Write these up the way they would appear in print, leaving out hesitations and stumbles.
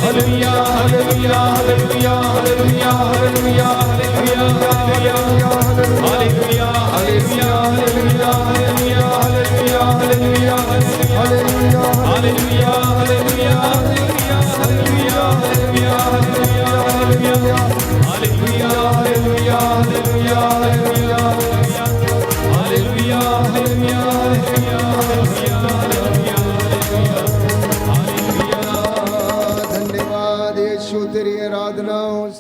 Hallelujah, hallelujah, hallelujah, hallelujah, hallelujah, hallelujah. धन्यवाद यीशु, तेरी आराधना हो।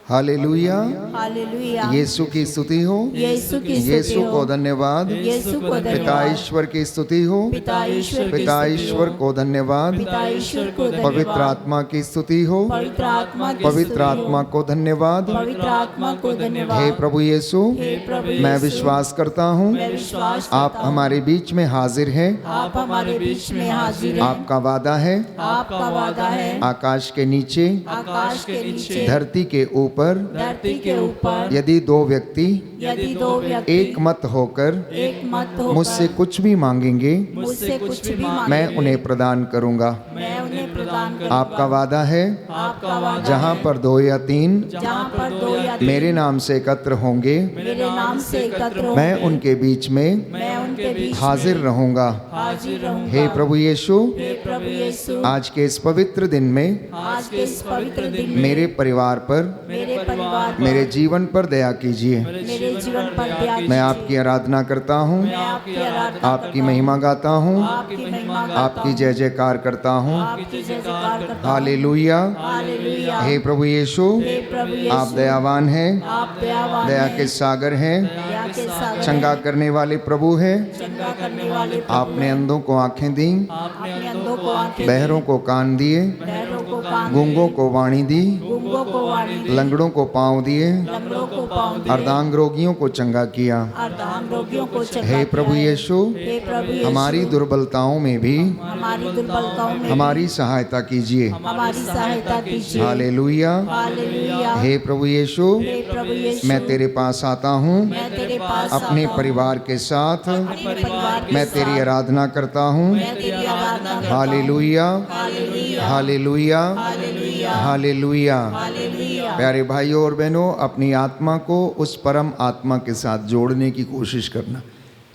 Hallelujah, hallelujah. यीशु की स्तुति हो, यीशु की स्तुति यीशु हो। को धन्यवाद, यीशु को धन्यवाद। पिता ईश्वर की स्तुति हो, पिता ईश्वर की पिता स्तुति ईश्वर हो। को धन्यवाद, पिता ईश्वर को धन्यवाद। पवित्र आत्मा की स्तुति हो, पवित्र आत्मा की पवित्र स्तुति हो। आत्मा को धन्यवाद। पवित्र आत्मा को धन्यवाद। हे प्रभु यीशु, हे प्रभु मैं यीशु, विश्वास करता हूँ मैं विश्वास आप करता हूँ, हमारे बीच में हाजिर हैं। आप हमारे बीच में हाजिर हैं। आपका वादा है आपका वादा है आकाश के नीचे, आकाश के नीचे, धरती के ऊपर, धरती के ऊपर, यदि दो व्यक्ति यदि दो व्यक्ति एक मत होकर एक मत होकर मुझसे कुछ भी मांगेंगे, मुझसे कुछ भी मांगेंगे, मैं उन्हें प्रदान करूंगा। मैं उन्हें प्रदान करूंगा। आपका वादा है आपका वादा जहाँ पर 2 या 3 जहाँ पर 2 या 3 मेरे नाम से एकत्र होंगे, मेरे नाम से एकत्र हो, मैं उनके बीच में मैं उनके बीच हाजिर रहूंगा। हाजिर रहूंगा। हे प्रभु यीशु, हे प्रभु यीशु, आज के इस पवित्र दिन में आज के इस पवित्र दिन में मेरे परिवार पर, मेरे परिवार पर, मेरे जीवन पर दया कीजिए। मेरे जीवन पर दया मैं कीजिए। आपकी आराधना करता हूँ, मैं आपकी आराधना आपकी महिमा गाता हूँ, आपकी महिमा गाता आपकी हूँ, जय जयकार करता हूँ। आपकी जय जयकार करता हूँ। हालेलुया। हालेलुया। हे प्रभु यीशु, हे प्रभु यीशु, आप दयावान हैं, आप दयावान दया हैं, के सागर हैं, दया के सागर चंगा हैं, करने वाले प्रभु हैं। चंगा करने वाले प्रभु आपने हैं। अंधों को आंखें दी, आपने अंधों को आंखें, बहरों को कान दिए, बहरों को कान, गूंगों को वाणी दी, गूंगों को वाणी दी, लंगड़ों को पांव दिए, लंगड़ों को पाँव दिए, अर्धांग रोगियों को चंगा किया। अर्धांग रोगियों को चंगा हे किया प्रभु है। यीशु, हे प्रभु यीशु, हमारी दुर्बलताओं में भी हमारी दुर्बलताओं में हमारी सहायता कीजिए। हमारी सहायता कीजिए। हालेलुया। हालेलुया। हे प्रभु यीशु, हे प्रभु यीशु, मैं तेरे पास आता हूँ मैं तेरे पास अपने आता हूँ, परिवार के साथ, अपने परिवार के मैं साथ, तेरी आराधना करता हूँ। मैं तेरी आराधना करता हूँ। Hallelujah, hallelujah. Hallelujah, hallelujah. Hallelujah. Hallelujah. प्यारे भाइयों और बहनों, अपनी आत्मा को उस परम आत्मा के साथ जोड़ने की कोशिश करना।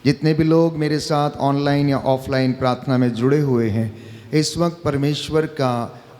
जितने भी लोग मेरे साथ ऑनलाइन या ऑफलाइन प्रार्थना में जुड़े हुए हैं, इस वक्त परमेश्वर का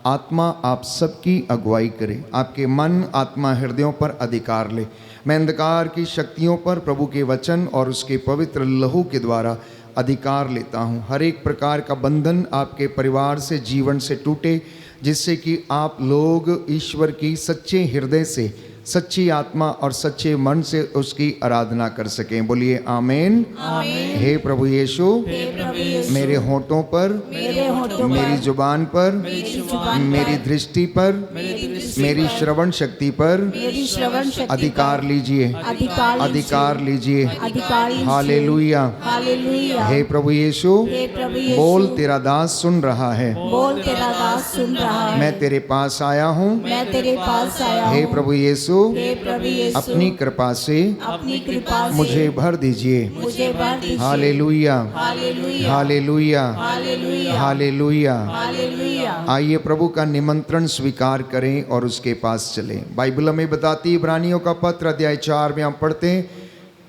आत्मा आप सबकी अगुवाई करे, आपके मन, आत्मा, हृदयों पर अधिकार ले। मैं अंधकार की शक्तियों पर प्रभु के वचन और उसके पवित्र लहू के द्वारा अधिकार लेता हूँ। हर एक प्रकार का बंधन आपके परिवार से, जीवन से टूटे, जिससे कि आप लोग ईश्वर की सच्चे हृदय से, सच्ची आत्मा और सच्चे मन से उसकी आराधना कर सकें। बोलिए आमीन। आमीन। हे प्रभु यीशु, हे प्रभु यीशु, मेरे होठों पर, मेरे होठों मेरी पर, जुबान पर, मेरी जुबान मेरी पर, दृष्टि पर, मेरी दृष्टि मेरी पर, श्रवण शक्ति पर मेरी श्रवण शक्ति अधिकार लीजिए, अधिकार लीजिए। अधिकार लीजिए। हालेलुया। हालेलुया। हे प्रभु यीशु, हे प्रभु यीशु, बोल, तेरा दास सुन रहा है। बोल, तेरा दास सुन रहा है। मैं तेरे पास आया हूँ। मैं तेरे पास आया हे हूँ। प्रभु यीशु, हे प्रभु यीशु, अपनी कृपा से अपनी कृपा से मुझे भर दीजिए। मुझे भर दीजिए। Hallelujah, hallelujah. Hallelujah, hallelujah. Hallelujah. Hallelujah. आइए प्रभु का निमंत्रण स्वीकार करें और उसके पास चलें। बाइबल में बताती इब्रानियों का पत्र अध्याय 4 में हम पढ़ते हैं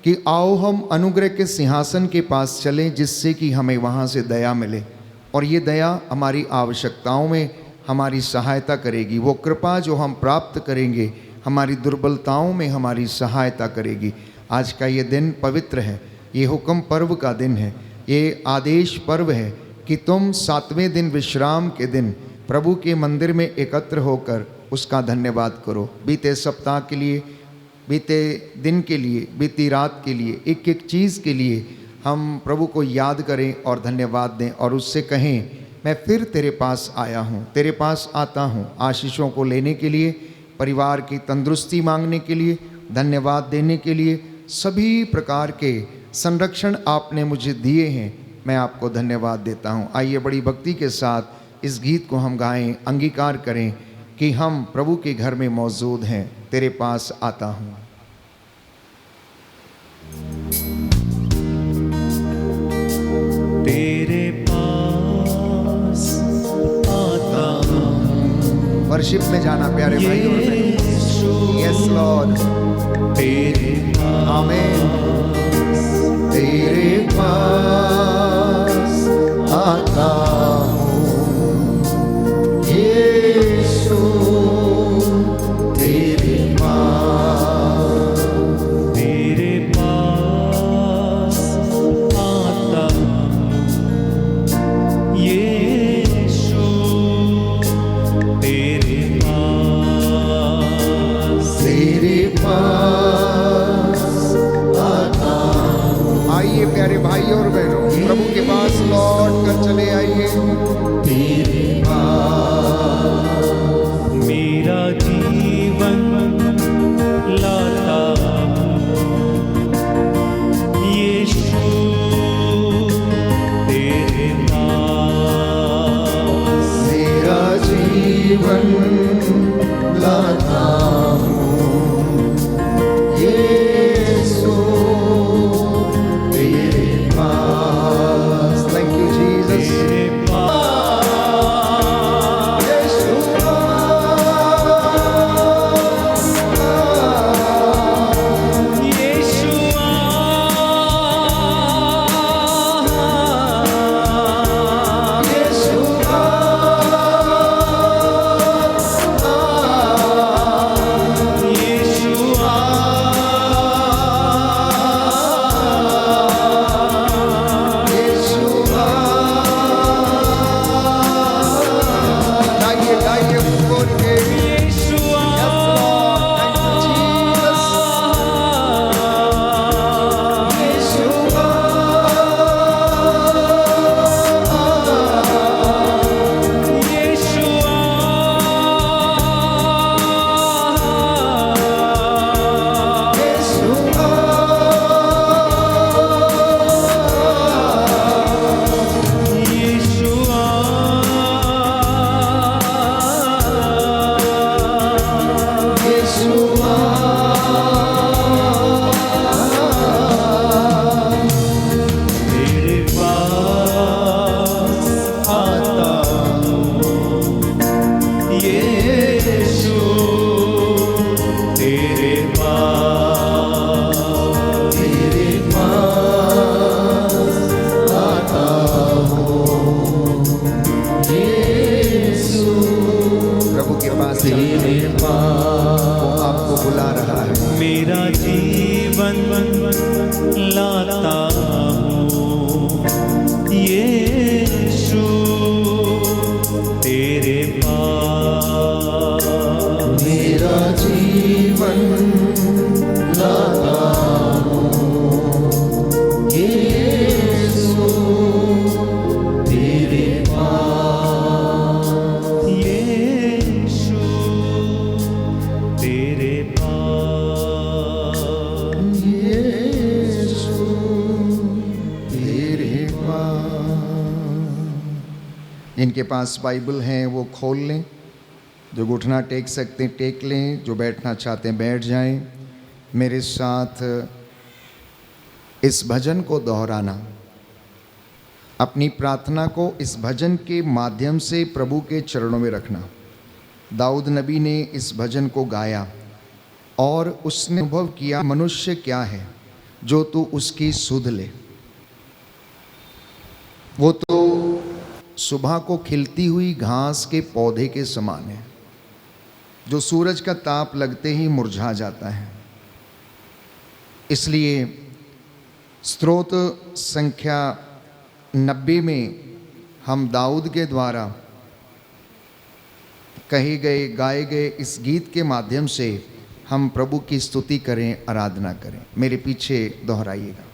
कि आओ हम अनुग्रह के सिंहासन के पास चलें, जिससे कि हमें वहाँ से दया मिले, और ये दया हमारी आवश्यकताओं में हमारी सहायता करेगी। वो कृपा जो हम प्राप्त करेंगे हमारी दुर्बलताओं में हमारी सहायता करेगी। आज का ये दिन पवित्र है, ये हुक्म पर्व का दिन है, ये आदेश पर्व है कि तुम 7वें दिन, विश्राम के दिन, प्रभु के मंदिर में एकत्र होकर उसका धन्यवाद करो। बीते सप्ताह के लिए, बीते दिन के लिए, बीती रात के लिए, एक एक चीज़ के लिए हम प्रभु को याद करें और धन्यवाद दें, और उससे कहें मैं फिर तेरे पास आया हूँ, तेरे पास आता हूँ आशीषों को लेने के लिए, परिवार की तंदुरुस्ती मांगने के लिए, धन्यवाद देने के लिए। सभी प्रकार के संरक्षण आपने मुझे दिए हैं, मैं आपको धन्यवाद देता हूँ। आइए बड़ी भक्ति के साथ इस गीत को हम गाएं, अंगीकार करें कि हम प्रभु के घर में मौजूद हैं। तेरे पास आता हूँ। तेरे पास आता हूँ। वर्शिप में जाना प्यारे भाई और बहन। Yes Lord. तेरे आमीन। तेरे पास आता हूँ यीशु, तेरे पास, तेरे जीवन लाता हूँ यीशु तेरे पास। मेरा जीवन लाता हूँ यीशु तेरे पास। यीशु तेरे पास। यीशु तेरे पास। जिनके पास बाइबल है वो खोल लें, जो घुटना टेक सकते हैं टेक लें, जो बैठना चाहते हैं बैठ जाएं। मेरे साथ इस भजन को दोहराना, अपनी प्रार्थना को इस भजन के माध्यम से प्रभु के चरणों में रखना। दाऊद नबी ने इस भजन को गाया और उसने अनुभव किया, मनुष्य क्या है जो तू उसकी सुध ले। वो तो सुबह को खिलती हुई घास के पौधे के समान है, जो सूरज का ताप लगते ही मुरझा जाता है। इसलिए स्तोत्र संख्या 90 में हम दाऊद के द्वारा कहे गए गाए गए इस गीत के माध्यम से हम प्रभु की स्तुति करें, आराधना करें। मेरे पीछे दोहराइएगा।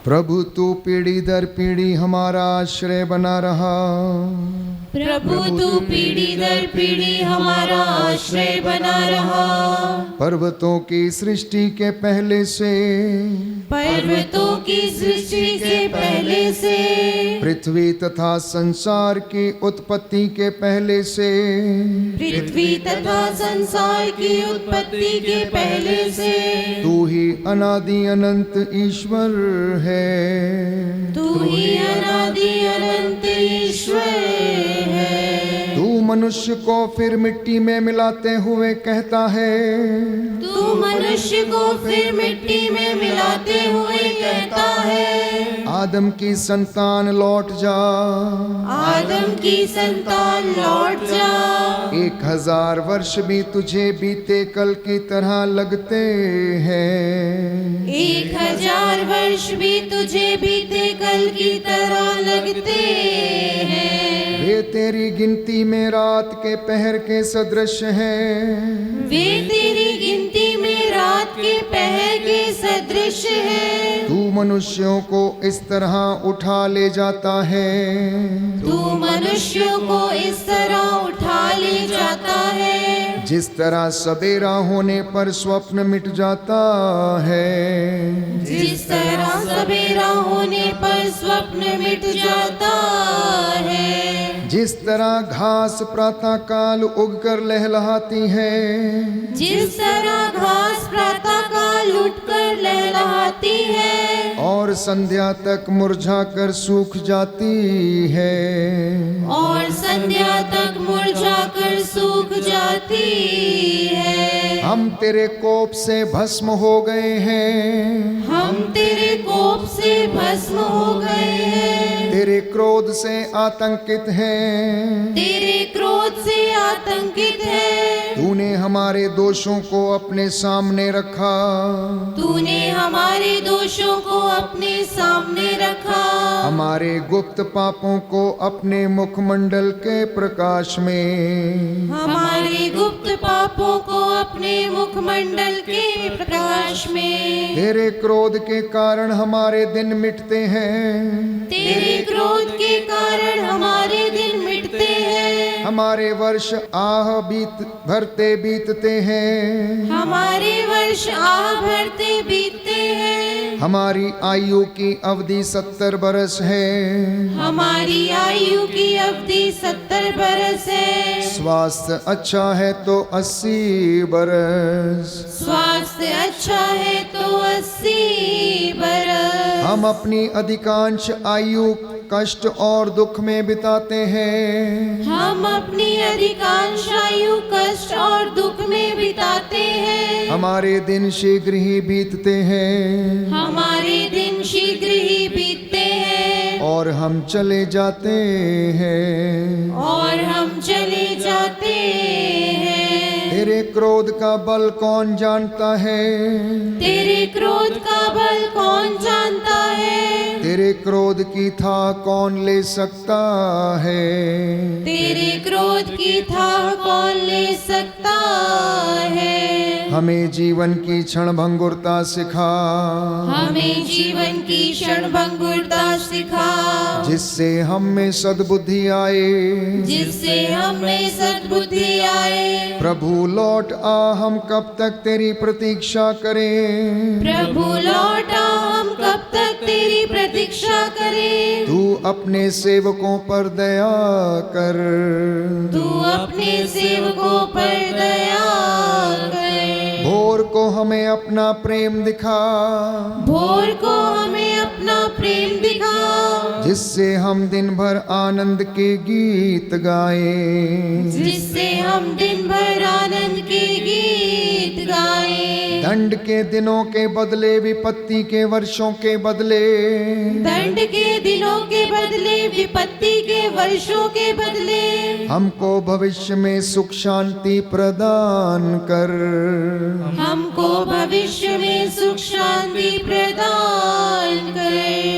प्रभु तू पीढ़ी दर पीढ़ी हमारा आश्रय बना रहा। प्रभु तू पीढ़ी दर पीढ़ी हमारा आश्रय बना रहा। पर्वतों की सृष्टि के पहले से, पर्वतों की सृष्टि के पहले से, पृथ्वी तथा संसार की उत्पत्ति के पहले से, पृथ्वी तथा संसार की उत्पत्ति के पहले से, तू ही अनादि अनंत ईश्वर है। तू ही अनादि अनंत ईश्वर है। तू मनुष्य को फिर मिट्टी में मिलाते हुए कहता है, तू मनुष्य को फिर मिट्टी में मिलाते हुए कहता है, आदम की संतान लौट जा। आदम की संतान लौट जा। 1000 वर्ष भी तुझे बीते कल की तरह लगते हैं। 1000 वर्ष भी तुझे बीते कल की तरह लगते हैं। वे तेरी गिनती में रात के पहर के सदृश हैं। वे तेरी गिनती में रात के पहर के सदृश हैं। तू मनुष्यों को इस तरह उठा ले जाता है। तू मनुष्यों को इस तरह उठा ले जाता है। जिस तरह सवेरा होने पर स्वप्न मिट जाता है। जिस तरह सवेरा होने पर स्वप्न मिट जाता है। जिस तरह घास प्रातः काल उगकर लहलहाती है। जिस तरह घास प्रातः काल उठकर लहलहाती है और संध्या तक मुरझाकर सूख जाती है। और संध्या तक मुरझाकर सूख जाती है। हम तेरे कोप से भस्म हो गए हैं। हम तेरे कोप से भस्म हो गए हैं। तेरे क्रोध से आतंकित हैं। तेरे क्रोध से आतंकित है। तूने हमारे दोषों को अपने सामने रखा। तूने हमारे दोषों को अपने सामने रखा। हमारे गुप्त पापों को अपने मुखमंडल के प्रकाश में। हमारे गुप्त पापों को अपने मुखमंडल के प्रकाश में। तेरे क्रोध के कारण हमारे दिन मिटते हैं। तेरे क्रोध के कारण हमारे दिन मिटते हैं। हमारे वर्ष आह भरते बीतते हैं। हमारे वर्ष आह भरते बीतते हैं। हमारी आयु की अवधि 70 बरस है। हमारी आयु की अवधि 70 बरस है। स्वास्थ्य अच्छा है तो 80 बरस। स्वास्थ्य अच्छा है तो 80 बरस। हम अपनी अधिकांश आयु कष्ट और दुख में बिताते हैं। हम अपनी अधिकांश आयु कष्ट और दुख में बिताते हैं। हमारे दिन शीघ्र ही बीतते हैं। हमारे दिन शीघ्र ही बीतते हैं। और हम चले जाते हैं। और हम चले जाते हैं। तेरे क्रोध का बल कौन जानता है? तेरे क्रोध का बल कौन जानता है? तेरे क्रोध की था कौन ले सकता है? तेरे क्रोध की था कौन ले सकता है? हमें जीवन की क्षण भंगुरता सिखा, हमें जीवन की क्षण भंगुरता सिखा, जिससे हम में सद्बुद्धि आए। जिससे हमें सद्बुद्धि आए। प्रभु लौट आ, हम कब तक तेरी प्रतीक्षा करें? प्रभु लौटा, हम कब तक तेरी प्रतीक्षा करें? तू अपने सेवकों पर दया कर। तू अपने सेवकों पर दया कर। भोर को हमें अपना प्रेम दिखा, भोर को हमें अपना प्रेम दिखा, जिससे हम दिन भर आनंद के गीत गाए। जिससे हम दिन भर आनंद के गीत गाए। दंड के दिनों के बदले, विपत्ति के वर्षों के बदले, दंड के दिनों के बदले, विपत्ति के वर्षों के बदले, हमको भविष्य में सुख शांति प्रदान कर। हमको भविष्य में सुख शांति प्रदान कर।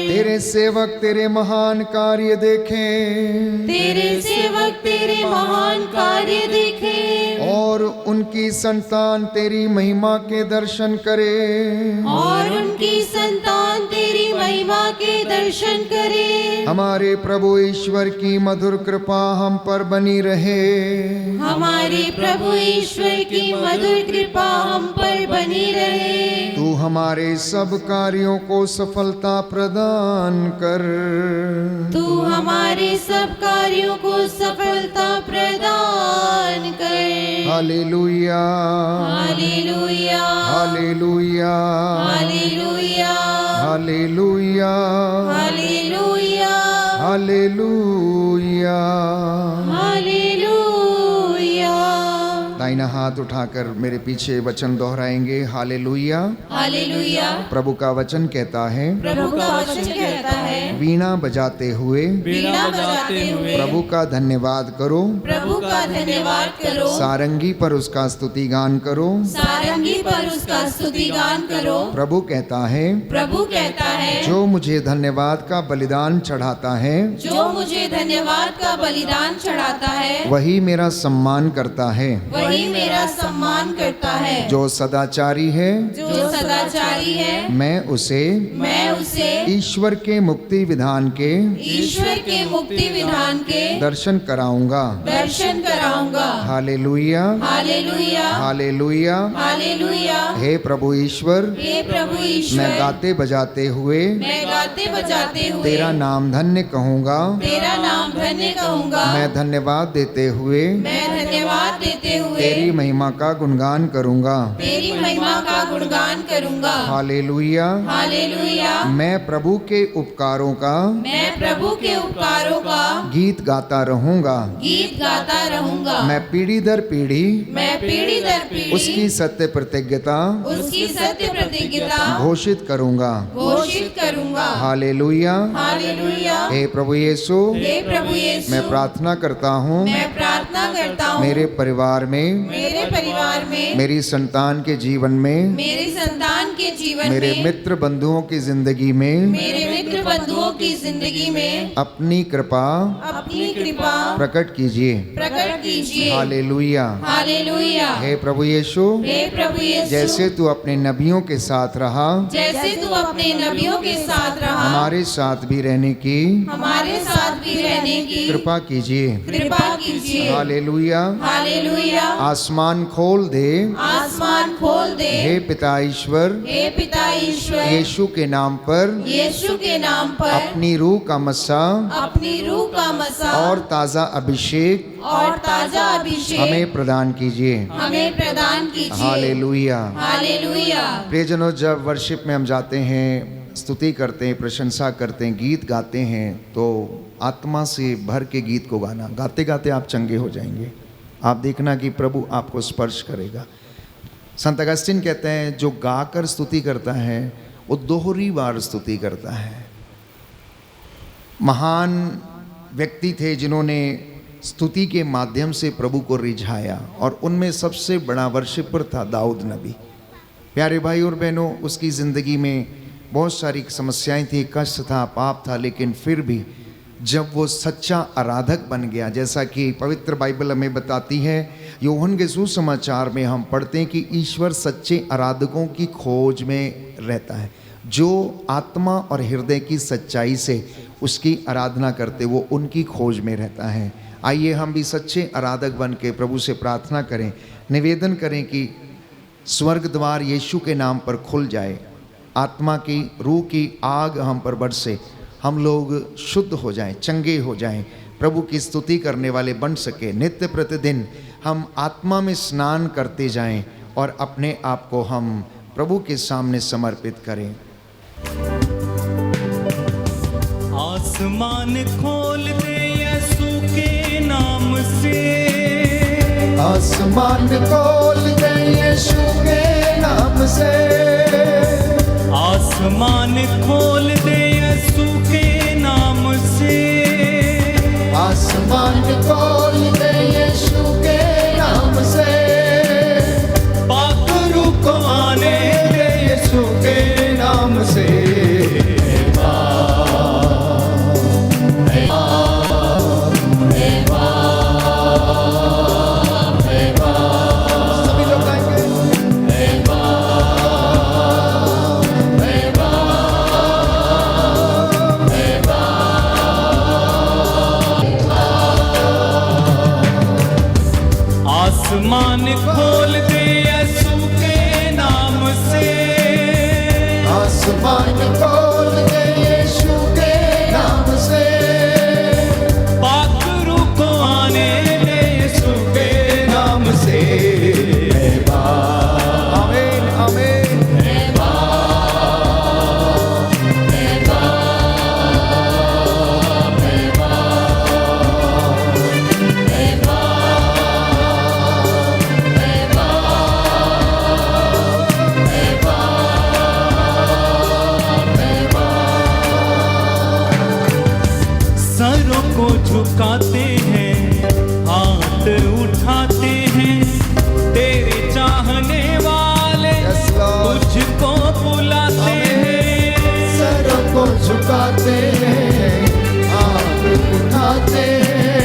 तेरे सेवक तेरे महान कार्य देखें, तेरे सेवक तेरे महान कार्य देखें, और उनकी संतान तेरी महिमा के दर्शन करे। और उनकी संतान तेरी महिमा के दर्शन करे। हमारे प्रभु ईश्वर की मधुर कृपा हम पर बनी रहे। हमारे प्रभु ईश्वर की मधुर कृपा हम पर बनी रहे। तू हमारे सब कार्यों को सफलता प्रदान कर। तू हमारे सब कार्यों को सफलता प्रदान कर। Hallelujah, hallelujah, hallelujah, hallelujah, hallelujah, hallelujah, hallelujah. Hallelujah. दाहिना हाथ उठाकर मेरे पीछे वचन दोहराएंगे। हालेलुया। हालेलुया। प्रभु का वचन कहता है, प्रभु का वचन कहता है, वीणा बजाते हुए वीणा बजाते हुए प्रभु का धन्यवाद करो। प्रभु का धन्यवाद करो। सारंगी पर उसका स्तुति गान करो। सारंगी पर उसका स्तुति गान करो। प्रभु कहता है, प्रभु कहता है, जो मुझे धन्यवाद का बलिदान चढ़ाता है, जो मुझे धन्यवाद का बलिदान चढ़ाता है, वही मेरा सम्मान करता है। वही मेरा सम्मान करता है। जो सदाचारी है, जो सदाचारी है, मैं उसे ईश्वर के मुक्ति विधान के ईश्वर के मुक्ति विधान के दर्शन कराऊंगा। दर्शन कराऊंगा। Hallelujah, hallelujah, hallelujah. हालेलुया। हे प्रभु ईश्वर, हे प्रभु ईश्वर, मैं गाते बजाते हुए मैं गाते बजाते हुए तेरा नाम धन्य कहूँगा। तेरा नाम धन्य कहूँगा। मैं धन्यवाद देते हुए मैं धन्यवाद देते हुए तेरी महिमा का गुणगान करूँगा। तेरी महिमा का गुणगान करूँगा। हालेलुया। हालेलुया। मैं प्रभु के उपकारों का मैं प्रभु के उपकारों का गीत गाता रहूँगा। गीत गाता रहूँगा। मैं पीढ़ी दर पीढ़ी मैं पीढ़ी दर पीढ़ी उसकी सत्य प्रतिज्ञता उसकी सत्य प्रतिज्ञता घोषित करूँगा। घोषित करूँगा। हालेलुया। हालेलुया। हे प्रभु यीशु, हे प्रभु यीशु, मैं प्रार्थना करता हूँ मैं प्रार्थना करता हूँ मेरे परिवार में, मेरे परिवार में, मेरी संतान के जीवन में, मेरी संतान के जीवन मेरे में, मित्र बंधुओं की जिंदगी में मेरे मित्र बंधुओं की जिंदगी में अपनी कृपा अपनी कृपा प्रकट कीजिए। प्रकट कीजिए। हालेलुया। हालेलुया। हे प्रभु यीशु, हे प्रभु यीशु, जैसे तू अपने नबियों के साथ रहा, जैसे तू अपने नबियों के साथ रहा, हमारे साथ भी रहने की हमारे साथ भी रहने की कृपा कीजिए। कृपा कीजिए। हालेलुया। हालेलुया। आसमान खोल दे, आसमान खोल दे, हे पिता ईश्वर, हे पिता ईश्वर, यीशु के नाम पर यीशु के नाम पर अपनी रूह का मस्सा अपनी रूह का मसा और ताज़ा अभिषेक और ताजा अभिषेक हमें प्रदान कीजिए। हमें प्रदान कीजिए। हालेलुया। हालेलुया। प्रियजनों, जब वर्शिप में हम जाते हैं, स्तुति करते हैं, प्रशंसा करते हैं, गीत गाते हैं, तो आत्मा से भर के गीत को गाना। गाते गाते आप चंगे हो जाएंगे। आप देखना कि प्रभु आपको स्पर्श करेगा। संत अगस्तिन कहते हैं, जो गाकर स्तुति करता है वो दोहरी बार स्तुति करता है। महान व्यक्ति थे जिन्होंने स्तुति के माध्यम से प्रभु को रिझाया, और उनमें सबसे बड़ा वर्शिपर था दाऊद नबी। प्यारे भाई और बहनों, उसकी ज़िंदगी में बहुत सारी समस्याएं थी, कष्ट था, पाप था, लेकिन फिर भी जब वो सच्चा आराधक बन गया, जैसा कि पवित्र बाइबल हमें बताती है, यूहन्ना के सुसमाचार में हम पढ़ते हैं कि ईश्वर सच्चे आराधकों की खोज में रहता है। जो आत्मा और हृदय की सच्चाई से उसकी आराधना करते, वो उनकी खोज में रहता है। आइए हम भी सच्चे आराधक बन के प्रभु से प्रार्थना करें, निवेदन करें कि स्वर्ग द्वार यीशु के नाम पर खुल जाए, आत्मा की रूह की आग हम पर बरसे, हम लोग शुद्ध हो जाएं, चंगे हो जाएं, प्रभु की स्तुति करने वाले बन सके। नित्य प्रतिदिन हम आत्मा में स्नान करते जाएं और अपने आप को हम प्रभु के सामने समर्पित करें। आसमान खोल दे यीशु के नाम से, आसमान खोल दे यीशु के नाम से, आसमान खोल दे यीशु के नाम से, आसमान खोल दे यीशु के नाम से, पाक रूह को आने दे यीशु के नाम से। सभी लोग गाएंगे। आसमान खोल दे यीशु के नाम से, आसमान खोल दे यीशु के नाम से, पाक रूह को आने दे यीशु के नाम से। आमीन आमीन। सरों को झुकाते हैं, हाथ उठाते हैं, तेरे चाहने वाले Yes, Lord. तुझको बुलाते हैं। सरों को झुकाते हैं, हाथ उठाते हैं,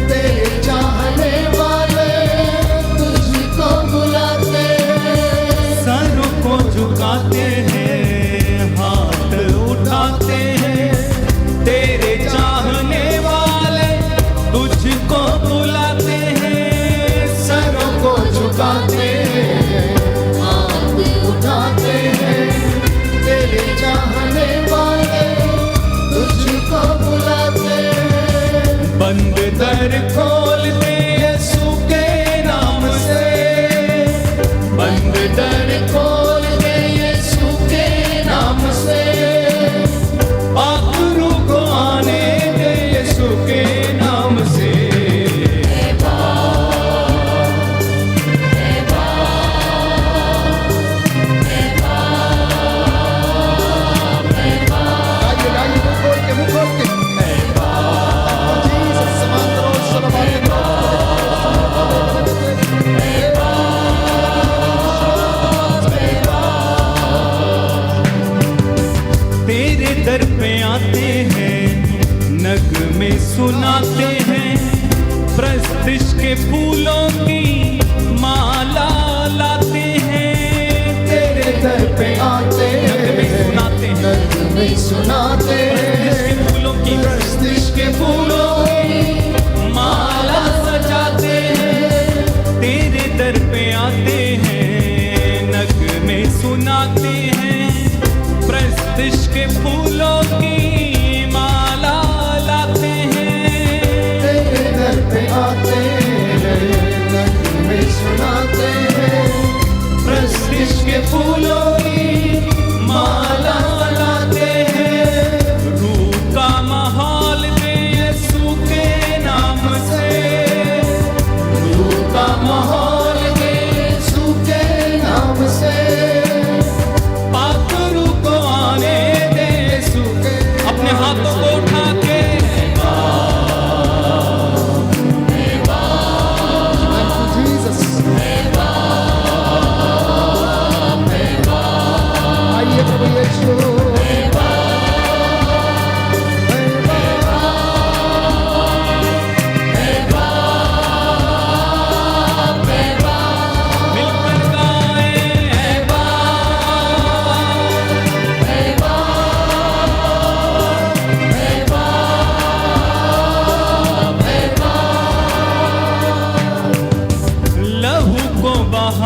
तेरे चाहने वाले तुझको बुलाते हैं। सरों को झुकाते हैं, हाथ उठाते हैं, तेरे चाहने वाले तुझको बुलाते हैं। सरों को झुकाते हैं, हाथ उठाते हैं, तेरे चाहने वाले तुझको बुलाते हैं। बंद दर खोल दे यीशु के नाम से, बंद दर खोल दे यीशु के नाम से, पाक रूह को आने दे यीशु के नाम से। गाइए गाइए, मुंह खोल के जीसस समांतरों सलवार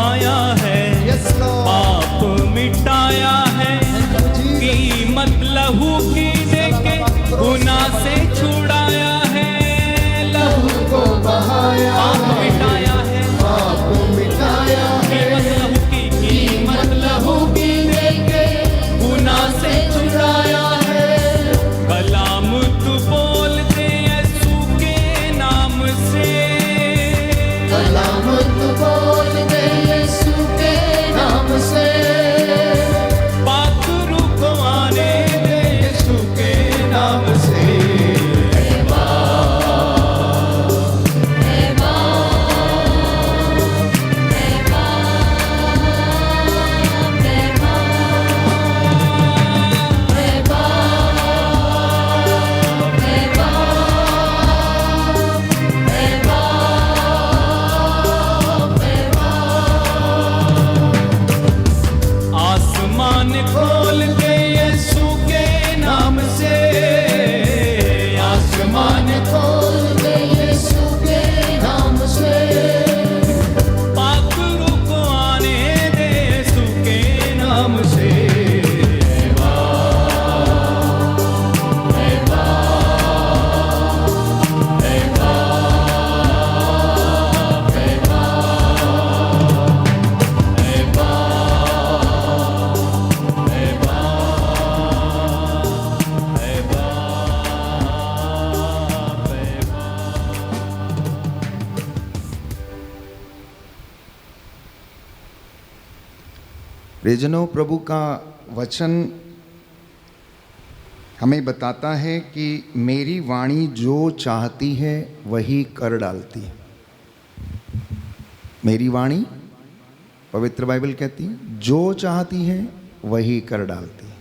पाया है, यस लॉर्ड, पाप मिटाया है, कीमत लहू की देके गुनाह से छुड़ाया है, लहू को बहाया, पाप मिटाया है, पाप मिटाया है, कीमत लहू की देके गुनाह से छुड़ाया है। कलाम तू बोल दे यीशु के नाम से, कलाम तू बोल दे यीशु के नाम से, पाक रूह को आने दे यीशु के नाम से। आसमान खोल दे यीशु के नाम से, आसमान खोल दे यीशु के नाम से, पाक रूह को आने दे यीशु के नाम से। प्रियजनों, प्रभु का वचन हमें बताता है कि मेरी वाणी जो चाहती है वही कर डालती है। मेरी वाणी, पवित्र बाइबल कहती है, जो चाहती है वही कर डालती है।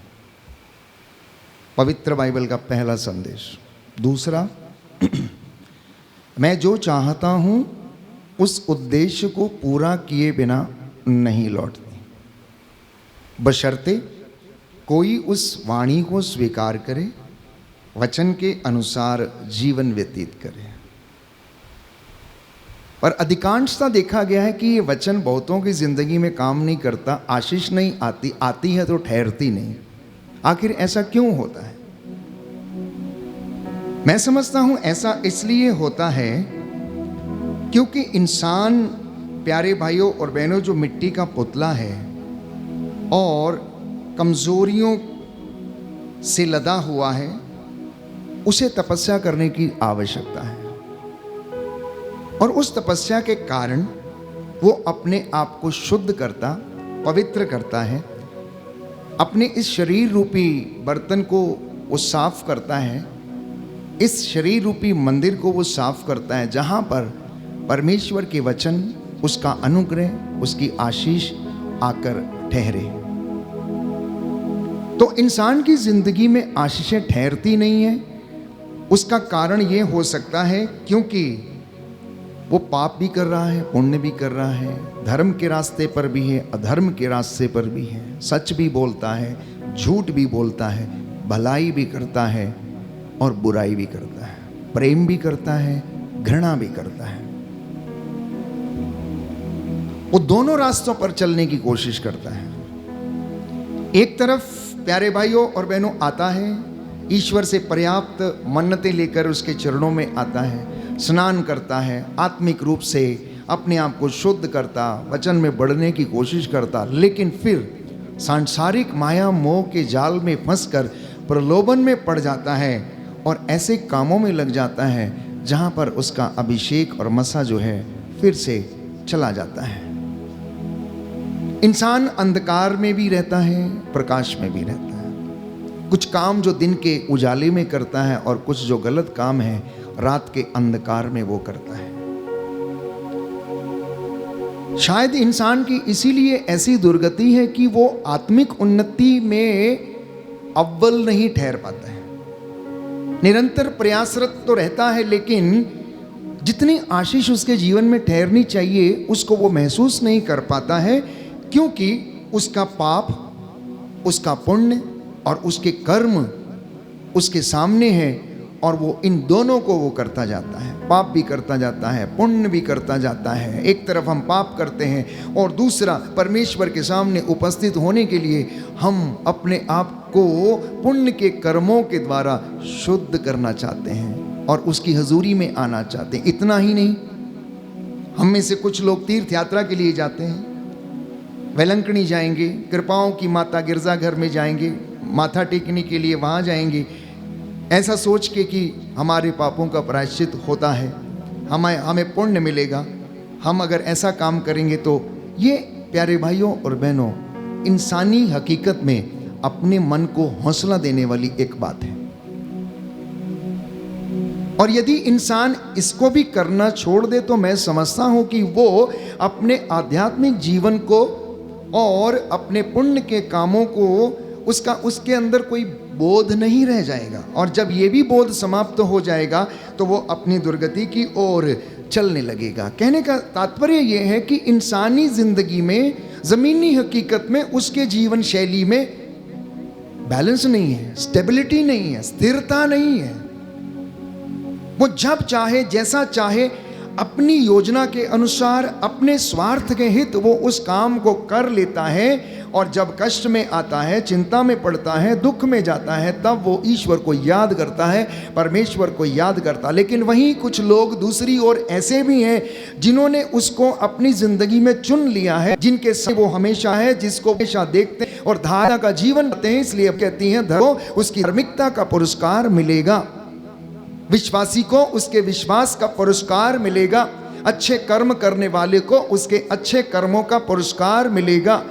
पवित्र बाइबल का पहला संदेश। दूसरा, मैं जो चाहता हूँ उस उद्देश्य को पूरा किए बिना नहीं लौटती, बशर्ते कोई उस वाणी को स्वीकार करे, वचन के अनुसार जीवन व्यतीत करे। पर अधिकांशता देखा गया है कि ये वचन बहुतों की जिंदगी में काम नहीं करता, आशीष नहीं आती, आती है तो ठहरती नहीं। आखिर ऐसा क्यों होता है? मैं समझता हूं ऐसा इसलिए होता है क्योंकि इंसान, प्यारे भाइयों और बहनों, जो मिट्टी का पुतला है और कमजोरियों से लदा हुआ है, उसे तपस्या करने की आवश्यकता है। और उस तपस्या के कारण वो अपने आप को शुद्ध करता, पवित्र करता है, अपने इस शरीर रूपी बर्तन को वो साफ करता है, इस शरीर रूपी मंदिर को वो साफ करता है, जहाँ पर परमेश्वर के वचन, उसका अनुग्रह, उसकी आशीष आकर ठहरे। तो इंसान की जिंदगी में आशीषें ठहरती नहीं है। उसका कारण ये हो सकता है क्योंकि वो पाप भी कर रहा है, पुण्य भी कर रहा है, धर्म के रास्ते पर भी है, अधर्म के रास्ते पर भी है, सच भी बोलता है, झूठ भी बोलता है, भलाई भी करता है और बुराई भी करता है, प्रेम भी करता है, घृणा भी करता है। वो दोनों रास्तों पर चलने की कोशिश करता है। एक तरफ प्यारे भाइयों और बहनों आता है, ईश्वर से पर्याप्त मन्नतें लेकर उसके चरणों में आता है, स्नान करता है, आत्मिक रूप से अपने आप को शुद्ध करता, वचन में बढ़ने की कोशिश करता, लेकिन फिर सांसारिक माया मोह के जाल में फंसकर प्रलोभन में पड़ जाता है और ऐसे कामों में लग जाता है जहाँ पर उसका अभिषेक और मसा जो है फिर से चला जाता है। इंसान अंधकार में भी रहता है, प्रकाश में भी रहता है। कुछ काम जो दिन के उजाले में करता है और कुछ जो गलत काम है रात के अंधकार में वो करता है। शायद इंसान की इसीलिए ऐसी दुर्गति है कि वो आत्मिक उन्नति में अव्वल नहीं ठहर पाता है। निरंतर प्रयासरत तो रहता है, लेकिन जितनी आशीष उसके जीवन में ठहरनी चाहिए उसको वो महसूस नहीं कर पाता है, क्योंकि उसका पाप, उसका पुण्य और उसके कर्म उसके सामने है और वो इन दोनों को वो करता जाता है, पाप भी करता जाता है, पुण्य भी करता जाता है। एक तरफ हम पाप करते हैं और दूसरा परमेश्वर के सामने उपस्थित होने के लिए हम अपने आप को पुण्य के कर्मों के द्वारा शुद्ध करना चाहते हैं और उसकी हजूरी में आना चाहते हैं। इतना ही नहीं, हम में से कुछ लोग तीर्थ यात्रा के लिए जाते हैं, वेलंकणी जाएंगे, कृपाओं की माता गिरजाघर में जाएंगे, माथा टेकने के लिए वहाँ जाएंगे, ऐसा सोच के कि हमारे पापों का प्रायश्चित होता है, हमें पुण्य मिलेगा, हम अगर ऐसा काम करेंगे तो। ये प्यारे भाइयों और बहनों, इंसानी हकीकत में अपने मन को हौसला देने वाली एक बात है। और यदि इंसान इसको भी करना छोड़ दे तो मैं समझता हूं कि वो अपने आध्यात्मिक जीवन को और अपने पुण्य के कामों को उसके अंदर कोई बोध नहीं रह जाएगा। और जब ये भी बोध समाप्त हो जाएगा तो वो अपनी दुर्गति की ओर चलने लगेगा। कहने का तात्पर्य ये है कि इंसानी जिंदगी में, जमीनी हकीकत में उसके जीवन शैली में बैलेंस नहीं है, स्टेबिलिटी नहीं है, स्थिरता नहीं है। वो जब चाहे जैसा चाहे अपनी योजना के अनुसार, अपने स्वार्थ के हित वो उस काम को कर लेता है। और जब कष्ट में आता है, चिंता में पड़ता है, दुख में जाता है, तब वो ईश्वर को याद करता है, परमेश्वर को याद करता है। लेकिन वहीं कुछ लोग दूसरी ओर ऐसे भी हैं जिन्होंने उसको अपनी जिंदगी में चुन लिया है, जिनके साथ वो हमेशा है, जिसको हमेशा देखते हैं और धारा का जीवन करते हैं। इसलिए कहती हैं धर्मो उसकी धार्मिकता का पुरस्कार मिलेगा, विश्वासी को उसके विश्वास का पुरस्कार मिलेगा, अच्छे कर्म करने वाले को उसके अच्छे कर्मों का पुरस्कार मिलेगा।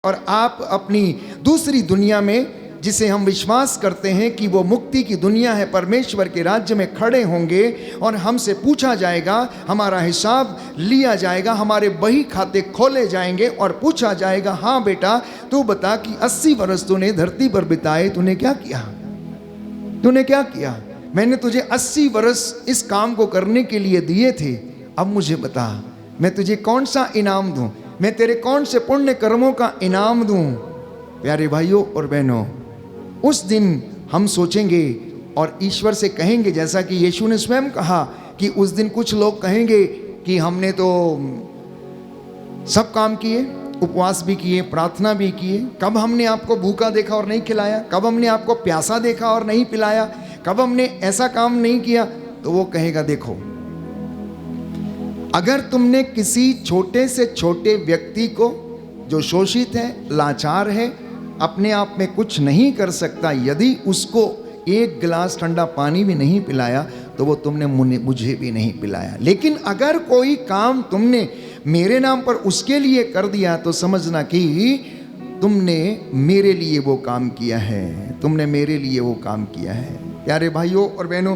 और आप अपनी दूसरी दुनिया में, जिसे हम विश्वास करते हैं कि वो मुक्ति की दुनिया है, परमेश्वर के राज्य में खड़े होंगे और हमसे पूछा जाएगा, हमारा हिसाब लिया जाएगा, हमारे बही खाते खोले जाएंगे और पूछा जाएगा, हाँ बेटा तू बता कि 80 वर्ष तूने धरती पर बिताए, तूने क्या किया, तूने क्या किया? मैंने तुझे 80 वर्ष इस काम को करने के लिए दिए थे, अब मुझे बता मैं तुझे कौन सा इनाम दूं, मैं तेरे कौन से पुण्य कर्मों का इनाम दूं? प्यारे भाइयों और बहनों, उस दिन हम सोचेंगे और ईश्वर से कहेंगे, जैसा कि यीशु ने स्वयं कहा कि उस दिन कुछ लोग कहेंगे कि हमने तो सब काम किए, उपवास भी किए, प्रार्थना भी किए, कब हमने आपको भूखा देखा और नहीं खिलाया, कब हमने आपको प्यासा देखा और नहीं पिलाया, कब हमने ऐसा काम नहीं किया? तो वो कहेगा, देखो अगर तुमने किसी छोटे से छोटे व्यक्ति को जो शोषित है, लाचार है, अपने आप में कुछ नहीं कर सकता, यदि उसको एक गिलास ठंडा पानी भी नहीं पिलाया तो वो तुमने मुझे भी नहीं पिलाया। लेकिन अगर कोई काम तुमने मेरे नाम पर उसके लिए कर दिया तो समझना कि तुमने मेरे लिए वो काम किया है, तुमने मेरे लिए वो काम किया है। प्यारे भाइयों और बहनों,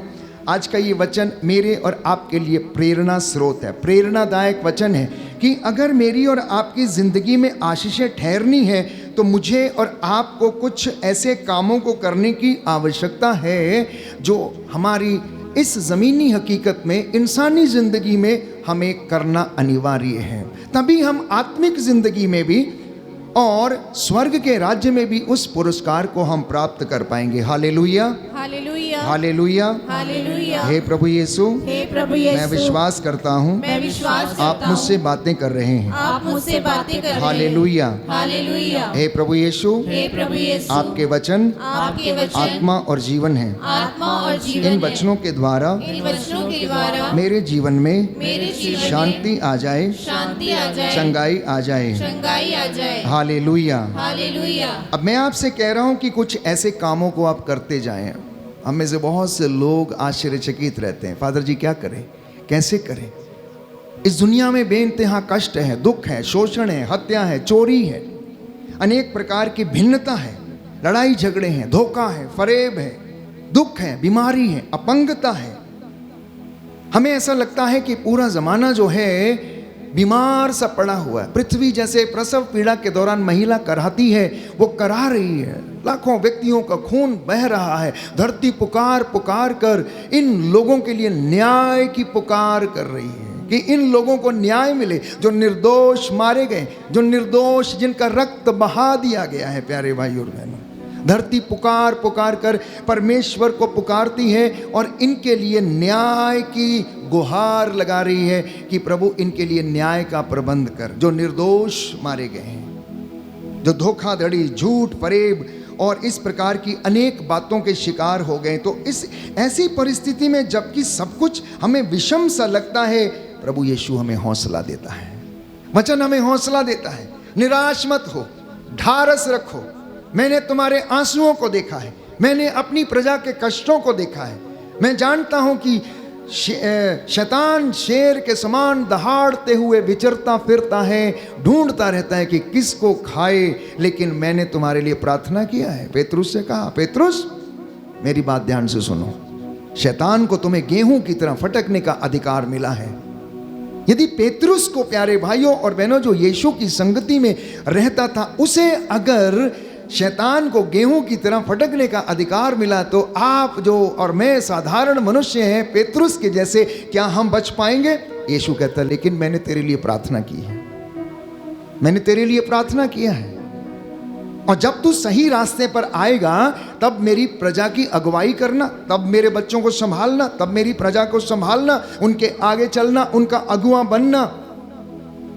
आज का ये वचन मेरे और आपके लिए प्रेरणा स्रोत है, प्रेरणादायक वचन है कि अगर मेरी और आपकी ज़िंदगी में आशीषें ठहरनी है तो मुझे और आपको कुछ ऐसे कामों को करने की आवश्यकता है जो हमारी इस ज़मीनी हकीकत में, इंसानी ज़िंदगी में हमें करना अनिवार्य है। तभी हम आत्मिक ज़िंदगी में भी और स्वर्ग के राज्य में भी उस पुरस्कार को हम प्राप्त कर पाएंगे। Hallelujah, hallelujah, hallelujah, hallelujah. हे प्रभु यीशु, हे प्रभु यीशु, मैं विश्वास करता हूँ मैं विश्वास करता आप मुझसे बातें कर रहे हैं। आप मुझसे बातें कर रहे हैं। Hallelujah, hallelujah. हे प्रभु यीशु, हे प्रभु यीशु, आपके वचन आपके वचन आत्मा और जीवन है। आत्मा और जीवन इन है। वचनों के द्वारा इन वचनों के द्वारा मेरे जीवन में मेरे जीवन में शांति आ जाए, शांति आ जाए, चंगाई आ जाए। चंगाई आ जाए। हालेलुया। हालेलुया। अब मैं आपसे कह रहा हूं कि कुछ ऐसे कामों को आप करते जाएं। हम में से बहुत से लोग आश्चर्यचकित रहते हैं, फादर जी क्या करें, कैसे करें? इस दुनिया में बेइंतहा कष्ट है, दुख है, शोषण है, हत्या है, चोरी है, अनेक प्रकार की भिन्नता है, लड़ाई झगड़े हैं, धोखा है, फरेब है, दुख है, बीमारी है, अपंगता है। हमें ऐसा लगता है कि पूरा जमाना जो है बीमार सा पड़ा हुआ है। पृथ्वी जैसे प्रसव पीड़ा के दौरान महिला कराती है, वो करा रही है, लाखों व्यक्तियों का खून बह रहा है। धरती पुकार पुकार कर इन लोगों के लिए न्याय की पुकार कर रही है कि इन लोगों को न्याय मिले, जो निर्दोष मारे गए, जो निर्दोष जिनका रक्त बहा दिया गया है। प्यारे भाई और बहनों, धरती पुकार पुकार कर परमेश्वर को पुकारती है और इनके लिए न्याय की गुहार लगा रही है कि प्रभु इनके लिए न्याय का प्रबंध कर। जो निर्दोष मारे गए हैं, जो धोखाधड़ी, झूठ, फरेब और इस प्रकार की अनेक बातों के शिकार हो गए, तो इस ऐसी परिस्थिति में जबकि सब कुछ हमें विषम सा लगता है, प्रभु यीशु हमें हौसला देता है। वचन हमें हौसला देता है, निराश मत हो, ढारस रखो। मैंने तुम्हारे आंसुओं को देखा है, मैंने अपनी प्रजा के कष्टों को देखा है। मैं जानता हूं कि शैतान शेर के समान दहाड़ते हुए विचरता फिरता है, ढूंढता रहता है कि किसको खाए, लेकिन मैंने तुम्हारे लिए प्रार्थना किया है। पेतरुस से कहा, पेतरुस मेरी बात ध्यान से सुनो, शैतान को तुम्हें गेहूं की तरह फटकने का अधिकार मिला है। यदि पेतरुस को, प्यारे भाइयों और बहनों, जो यीशु की संगति में रहता था, उसे अगर शैतान को गेहूं की तरह फटकने का अधिकार मिला, तो आप जो और मैं साधारण मनुष्य हैं, पेतरुस के जैसे, क्या हम बच पाएंगे? यीशु कहता, लेकिन मैंने तेरे लिए प्रार्थना की है, मैंने तेरे लिए प्रार्थना किया है, और जब तू सही रास्ते पर आएगा तब मेरी प्रजा की अगुवाई करना, तब मेरे बच्चों को संभालना, तब मेरी प्रजा को संभालना, उनके आगे चलना, उनका अगुवा बनना।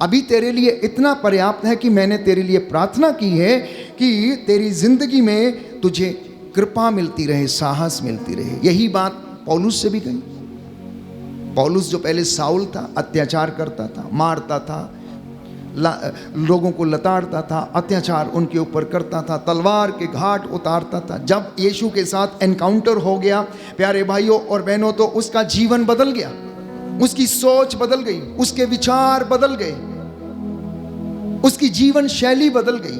अभी तेरे लिए इतना पर्याप्त है कि मैंने तेरे लिए प्रार्थना की है कि तेरी जिंदगी में तुझे कृपा मिलती रहे, साहस मिलती रहे। यही बात पौलुस से भी कही। पौलुस जो पहले साउल था, अत्याचार करता था, मारता था, लोगों को लताड़ता था, अत्याचार उनके ऊपर करता था, तलवार के घाट उतारता था। जब यीशु के साथ एनकाउंटर हो गया, प्यारे भाइयों और बहनों, तो उसका जीवन बदल गया, उसकी सोच बदल गई, उसके विचार बदल गए, उसकी जीवन शैली बदल गई।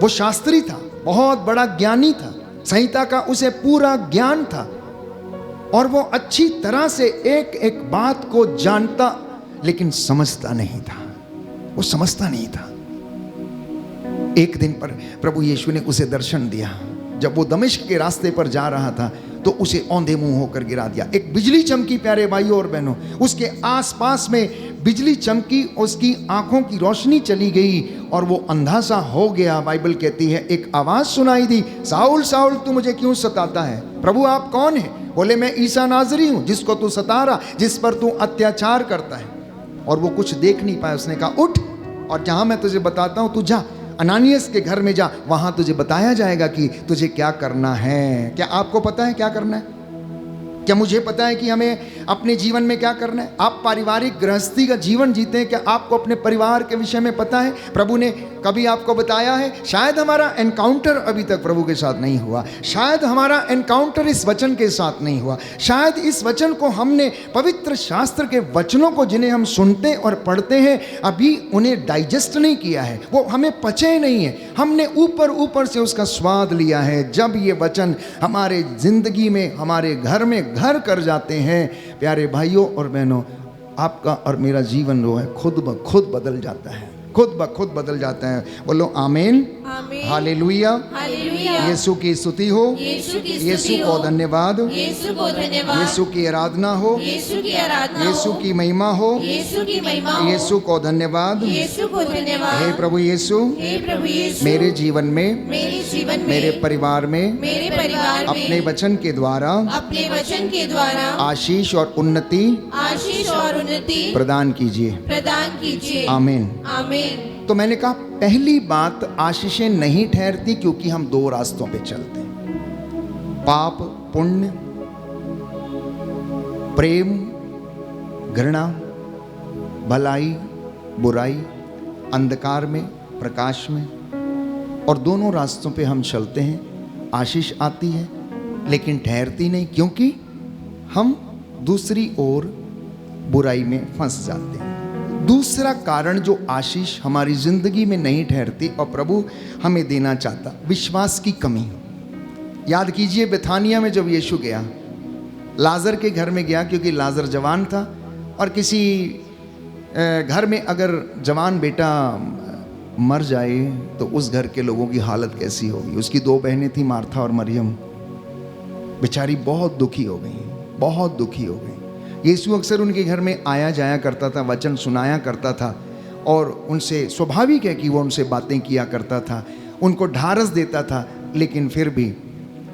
वो शास्त्री था, बहुत बड़ा ज्ञानी था, संहिता का उसे पूरा ज्ञान था, और वो अच्छी तरह से एक एक बात को जानता, लेकिन समझता नहीं था। वो समझता नहीं था। एक दिन पर प्रभु यीशु ने उसे दर्शन दिया। जब वो दमिश्क के रास्ते पर जा रहा था तो उसे औंधे मुंह होकर गिरा दिया। एक बिजली चमकी, प्यारे भाइयों और बहनों, उसके आसपास में बिजली चमकी, उसकी आंखों की रोशनी चली गई और वो अंधा सा हो गया। बाइबल कहती है एक आवाज सुनाई दी, साउल साउल तू मुझे क्यों सताता है? प्रभु आप कौन है? बोले मैं ईसा नाजरी हूं, जिसको तू सता रहा, जिस पर तू अत्याचार करता है। और वो कुछ देख नहीं पाया। उसने कहा उठ, और जहां मैं तुझे बताता हूं तू जा, अनानियस के घर में जा, वहां तुझे बताया जाएगा कि तुझे क्या करना है। क्या आपको पता है क्या करना है? क्या मुझे पता है कि हमें अपने जीवन में क्या करना है? आप पारिवारिक गृहस्थी का जीवन जीते हैं, क्या आपको अपने परिवार के विषय में पता है? प्रभु ने कभी आपको बताया है? शायद हमारा एनकाउंटर अभी तक प्रभु के साथ नहीं हुआ, शायद हमारा एनकाउंटर इस वचन के साथ नहीं हुआ, शायद इस वचन को हमने, पवित्र शास्त्र के वचनों को जिन्हें हम सुनते और पढ़ते हैं, अभी उन्हें डाइजेस्ट नहीं किया है, वो हमें पचे नहीं है। हमने ऊपर ऊपर से उसका स्वाद लिया है। जब ये वचन हमारे जिंदगी में, हमारे घर में घर कर जाते हैं, प्यारे भाइयों और बहनों, आपका और मेरा जीवन जो है खुद ब खुद बदल जाता है, खुद ब खुद बदल जाता है। बोलो आमीन, हालेलुया, यीशु की स्तुति हो, यीशु को धन्यवाद, यीशु की आराधना हो, यीशु की महिमा हो, यीशु को धन्यवाद। हे प्रभु यीशु, मेरे जीवन में, मेरे परिवार में, अपने वचन के द्वारा आशीष और उन्नति प्रदान कीजिए। आमीन। तो मैंने कहा पहली बात, आशीषें नहीं ठहरती क्योंकि हम दो रास्तों पे चलते हैं, पाप पुण्य, प्रेम घृणा, भलाई बुराई, अंधकार में प्रकाश में, और दोनों रास्तों पे हम चलते हैं। आशीष आती है लेकिन ठहरती नहीं, क्योंकि हम दूसरी ओर बुराई में फंस जाते हैं। दूसरा कारण जो आशीष हमारी जिंदगी में नहीं ठहरती और प्रभु हमें देना चाहता, विश्वास की कमी। याद कीजिए बेथानिया में जब यीशु गया, लाजर के घर में गया, क्योंकि लाजर जवान था, और किसी घर में अगर जवान बेटा मर जाए तो उस घर के लोगों की हालत कैसी होगी। उसकी दो बहनें थी, मार्था और मरियम, बेचारी बहुत दुखी हो गई, बहुत दुखी हो गई। यीशु अक्सर उनके घर में आया जाया करता था, वचन सुनाया करता था, और उनसे स्वाभाविक है कि वो उनसे बातें किया करता था। उनको ढारस देता था, लेकिन फिर भी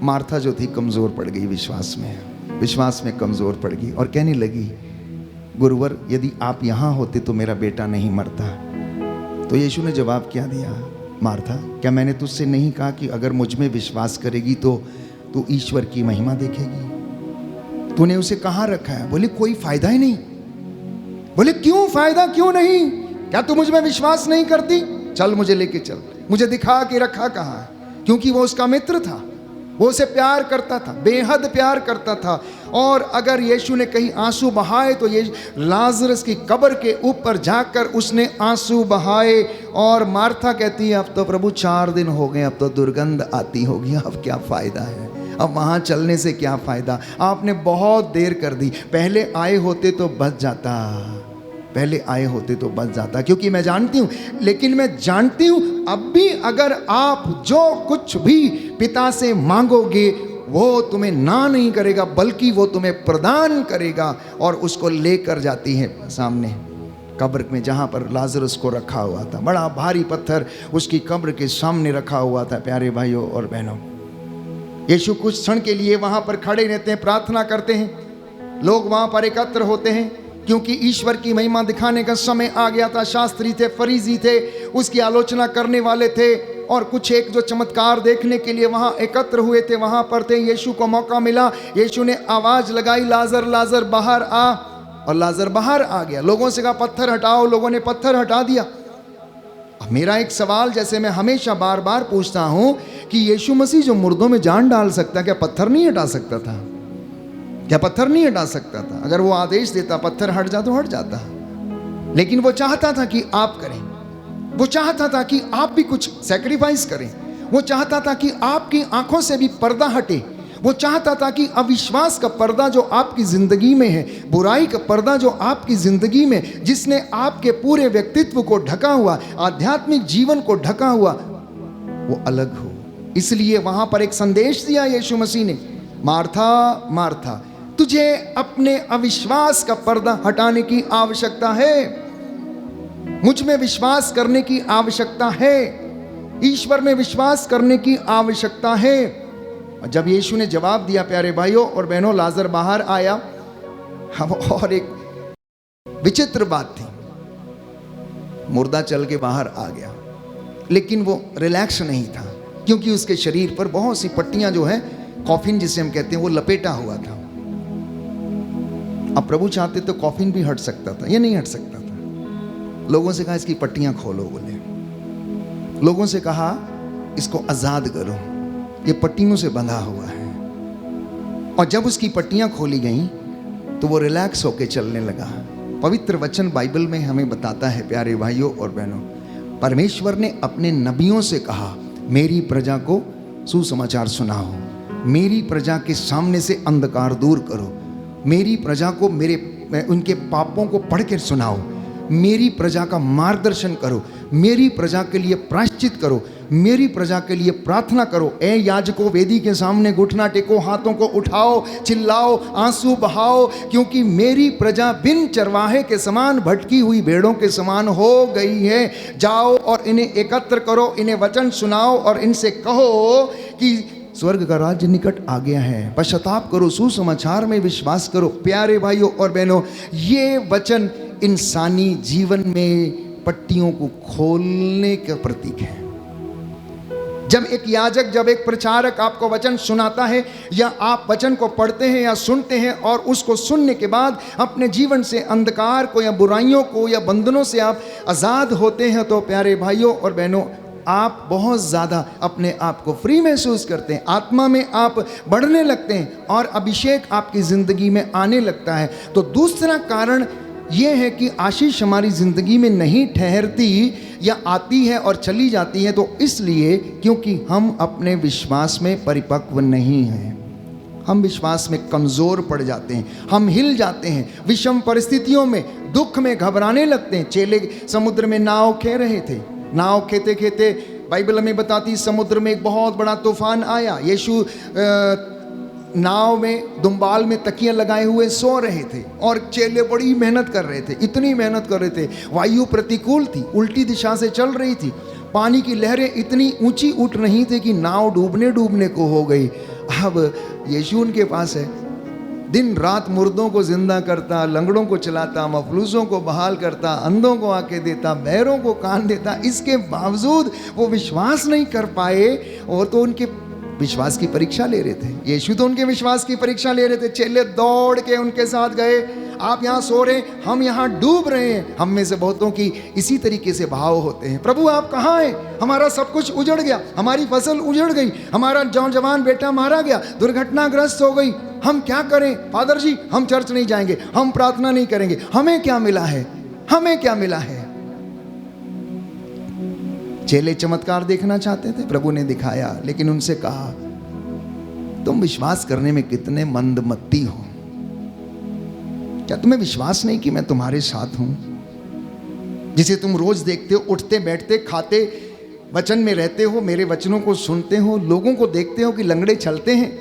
मार्था जो थी कमज़ोर पड़ गई, विश्वास में कमज़ोर पड़ गई और कहने लगी, गुरुवर यदि आप यहाँ होते तो मेरा बेटा नहीं मरता। तो यीशु ने जवाब क्या दिया, मार्था क्या मैंने तुझसे नहीं कहा कि अगर मुझ में विश्वास करेगी तो तू ईश्वर की महिमा देखेगी? तूने उसे कहाँ रखा है? बोले कोई फायदा ही नहीं। बोले क्यों फायदा क्यों नहीं? क्या तू मुझ में विश्वास नहीं करती? चल मुझे लेके चल, मुझे दिखा के रखा कहाँ है। क्योंकि वो उसका मित्र था, वो उसे प्यार करता था, बेहद प्यार करता था। और अगर यीशु ने कहीं आंसू बहाए तो ये लाजरस की कब्र के ऊपर जाकर उसने आंसू बहाए। और मार्था कहती है, अब तो प्रभु 4 दिन हो गए, अब तो दुर्गंध आती होगी, अब क्या फ़ायदा है, अब वहाँ चलने से क्या फ़ायदा, आपने बहुत देर कर दी, पहले आए होते तो बच जाता, पहले आए होते तो बच जाता। क्योंकि मैं जानती हूँ, लेकिन मैं जानती हूँ अब भी अगर आप जो कुछ भी पिता से मांगोगे वो तुम्हें ना नहीं करेगा, बल्कि वो तुम्हें प्रदान करेगा। और उसको लेकर जाती है सामने कब्र में जहाँ पर लाजरस को रखा हुआ था। बड़ा भारी पत्थर उसकी कब्र के सामने रखा हुआ था। प्यारे भाइयों और बहनों, यीशु कुछ क्षण के लिए वहाँ पर खड़े रहते हैं, प्रार्थना करते हैं। लोग वहाँ पर एकत्र होते हैं क्योंकि ईश्वर की महिमा दिखाने का समय आ गया था। शास्त्री थे, फरीसी थे, उसकी आलोचना करने वाले थे और कुछ एक जो चमत्कार देखने के लिए वहाँ एकत्र हुए थे, वहाँ पर थे। यीशु को मौका मिला, यीशु ने आवाज़ लगाई, लाजर लाजर बाहर आ। और लाजर बाहर आ गया। लोगों से कहा पत्थर हटाओ, लोगों ने पत्थर हटा दिया। अब मेरा एक सवाल, जैसे मैं हमेशा बार बार पूछता हूँ कि यीशु मसीह जो मुर्दों में जान डाल सकता, क्या पत्थर नहीं हटा सकता था? क्या पत्थर नहीं हटा सकता था? अगर वो आदेश देता पत्थर हट जा तो हट जाता। लेकिन वो चाहता था कि आप करें, वो चाहता था कि आप भी कुछ सैक्रिफाइस करें, वो चाहता था कि आपकी आंखों से भी पर्दा हटे, वो चाहता था कि अविश्वास का पर्दा जो आपकी ज़िंदगी में है, बुराई का पर्दा जो आपकी ज़िंदगी में, जिसने आपके पूरे व्यक्तित्व को ढका हुआ, आध्यात्मिक जीवन को ढका हुआ, वो अलग हो। इसलिए वहाँ पर एक संदेश दिया यीशु मसीह ने, मार्था मार्था, तुझे अपने अविश्वास का पर्दा हटाने की आवश्यकता है, मुझ में विश्वास करने की आवश्यकता है, ईश्वर में विश्वास करने की आवश्यकता है। और जब यीशु ने जवाब दिया, प्यारे भाइयों और बहनों, लाजर बाहर आया। अब और एक विचित्र बात थी, मुर्दा चल के बाहर आ गया, लेकिन वो रिलैक्स नहीं था, क्योंकि उसके शरीर पर बहुत सी पट्टियां जो है, कॉफिन जिसे हम कहते हैं, वो लपेटा हुआ था। अब प्रभु चाहते तो कॉफिन भी हट सकता था, ये नहीं हट सकता था। लोगों से कहा इसकी पट्टियां खोलो, बोले। लोगों से कहा इसको आजाद करो, ये पट्टियों से बंधा हुआ है। और जब उसकी पट्टियां खोली गईं तो वो रिलैक्स होकर चलने लगा। पवित्र वचन बाइबल में हमें बताता है, प्यारे भाइयों और बहनों, परमेश्वर ने अपने नबियों से कहा, मेरी प्रजा को सुसमाचार सुनाओ, मेरी प्रजा के सामने से अंधकार दूर करो, मेरी प्रजा को उनके पापों को पढ़ कर सुनाओ, मेरी प्रजा का मार्गदर्शन करो, मेरी प्रजा के लिए प्रायश्चित करो, मेरी प्रजा के लिए प्रार्थना करो। ए याजकों, वेदी के सामने घुटना टेको, हाथों को उठाओ, चिल्लाओ, आंसू बहाओ, क्योंकि मेरी प्रजा बिन चरवाहे के समान, भटकी हुई भेड़ों के समान हो गई है। जाओ और इन्हें एकत्र करो, इन्हें वचन सुनाओ और इनसे कहो कि स्वर्ग का राज्य निकट आ गया है, पश्चाताप करो, सुसमाचार में विश्वास करो। प्यारे भाइयों और बहनों, ये वचन इंसानी जीवन में पट्टियों को खोलने का प्रतीक है। जब एक याजक, जब एक प्रचारक आपको वचन सुनाता है, या आप वचन को पढ़ते हैं या सुनते हैं और उसको सुनने के बाद अपने जीवन से अंधकार को या बुराइयों को या बंधनों से आप आज़ाद होते हैं, तो प्यारे भाइयों और बहनों, आप बहुत ज़्यादा अपने आप को फ्री महसूस करते हैं, आत्मा में आप बढ़ने लगते हैं और अभिषेक आपकी ज़िंदगी में आने लगता है। तो दूसरा कारण ये है कि आशीष हमारी ज़िंदगी में नहीं ठहरती या आती है और चली जाती है, तो इसलिए क्योंकि हम अपने विश्वास में परिपक्व नहीं हैं, हम विश्वास में कमज़ोर पड़ जाते हैं, हम हिल जाते हैं, विषम परिस्थितियों में, दुख में घबराने लगते हैं। चेले समुद्र में नाव खे रहे थे, नाव खेते खेते बाइबल हमें बताती समुद्र में एक बहुत बड़ा तूफान आया। यीशु नाव में दुम्बाल में तकियां लगाए हुए सो रहे थे और चेले बड़ी मेहनत कर रहे थे, इतनी मेहनत कर रहे थे, वायु प्रतिकूल थी, उल्टी दिशा से चल रही थी, पानी की लहरें इतनी ऊंची उठ रही थी कि नाव डूबने डूबने को हो गई। अब यीशु उनके पास है, दिन रात मुर्दों को जिंदा करता, लंगड़ों को चलाता, मफलूसों को बहाल करता, अंधों को आंखें देता, बहरों को कान देता। इसके बावजूद वो विश्वास नहीं कर पाए। और तो उनके विश्वास की परीक्षा ले रहे थे, यीशु तो उनके विश्वास की परीक्षा ले रहे थे। चेले दौड़ के उनके साथ गए, आप यहाँ सो रहे, हम यहाँ डूब रहे हैं। हम में से बहुतों की इसी तरीके से भाव होते हैं, प्रभु आप कहाँ हैं? हमारा सब कुछ उजड़ गया, हमारी फसल उजड़ गई, हमारा जवान बेटा मारा गया, दुर्घटनाग्रस्त हो गई, हम क्या करें? फादर जी हम चर्च नहीं जाएंगे, हम प्रार्थना नहीं करेंगे, हमें क्या मिला है? हमें क्या मिला है? चेले चमत्कार देखना चाहते थे, प्रभु ने दिखाया, लेकिन उनसे कहा तुम विश्वास करने में कितने मंदमती हो। क्या तुम्हें विश्वास नहीं कि मैं तुम्हारे साथ हूं? जिसे तुम रोज देखते हो, उठते बैठते खाते वचन में रहते हो, मेरे वचनों को सुनते हो, लोगों को देखते हो कि लंगड़े चलते हैं,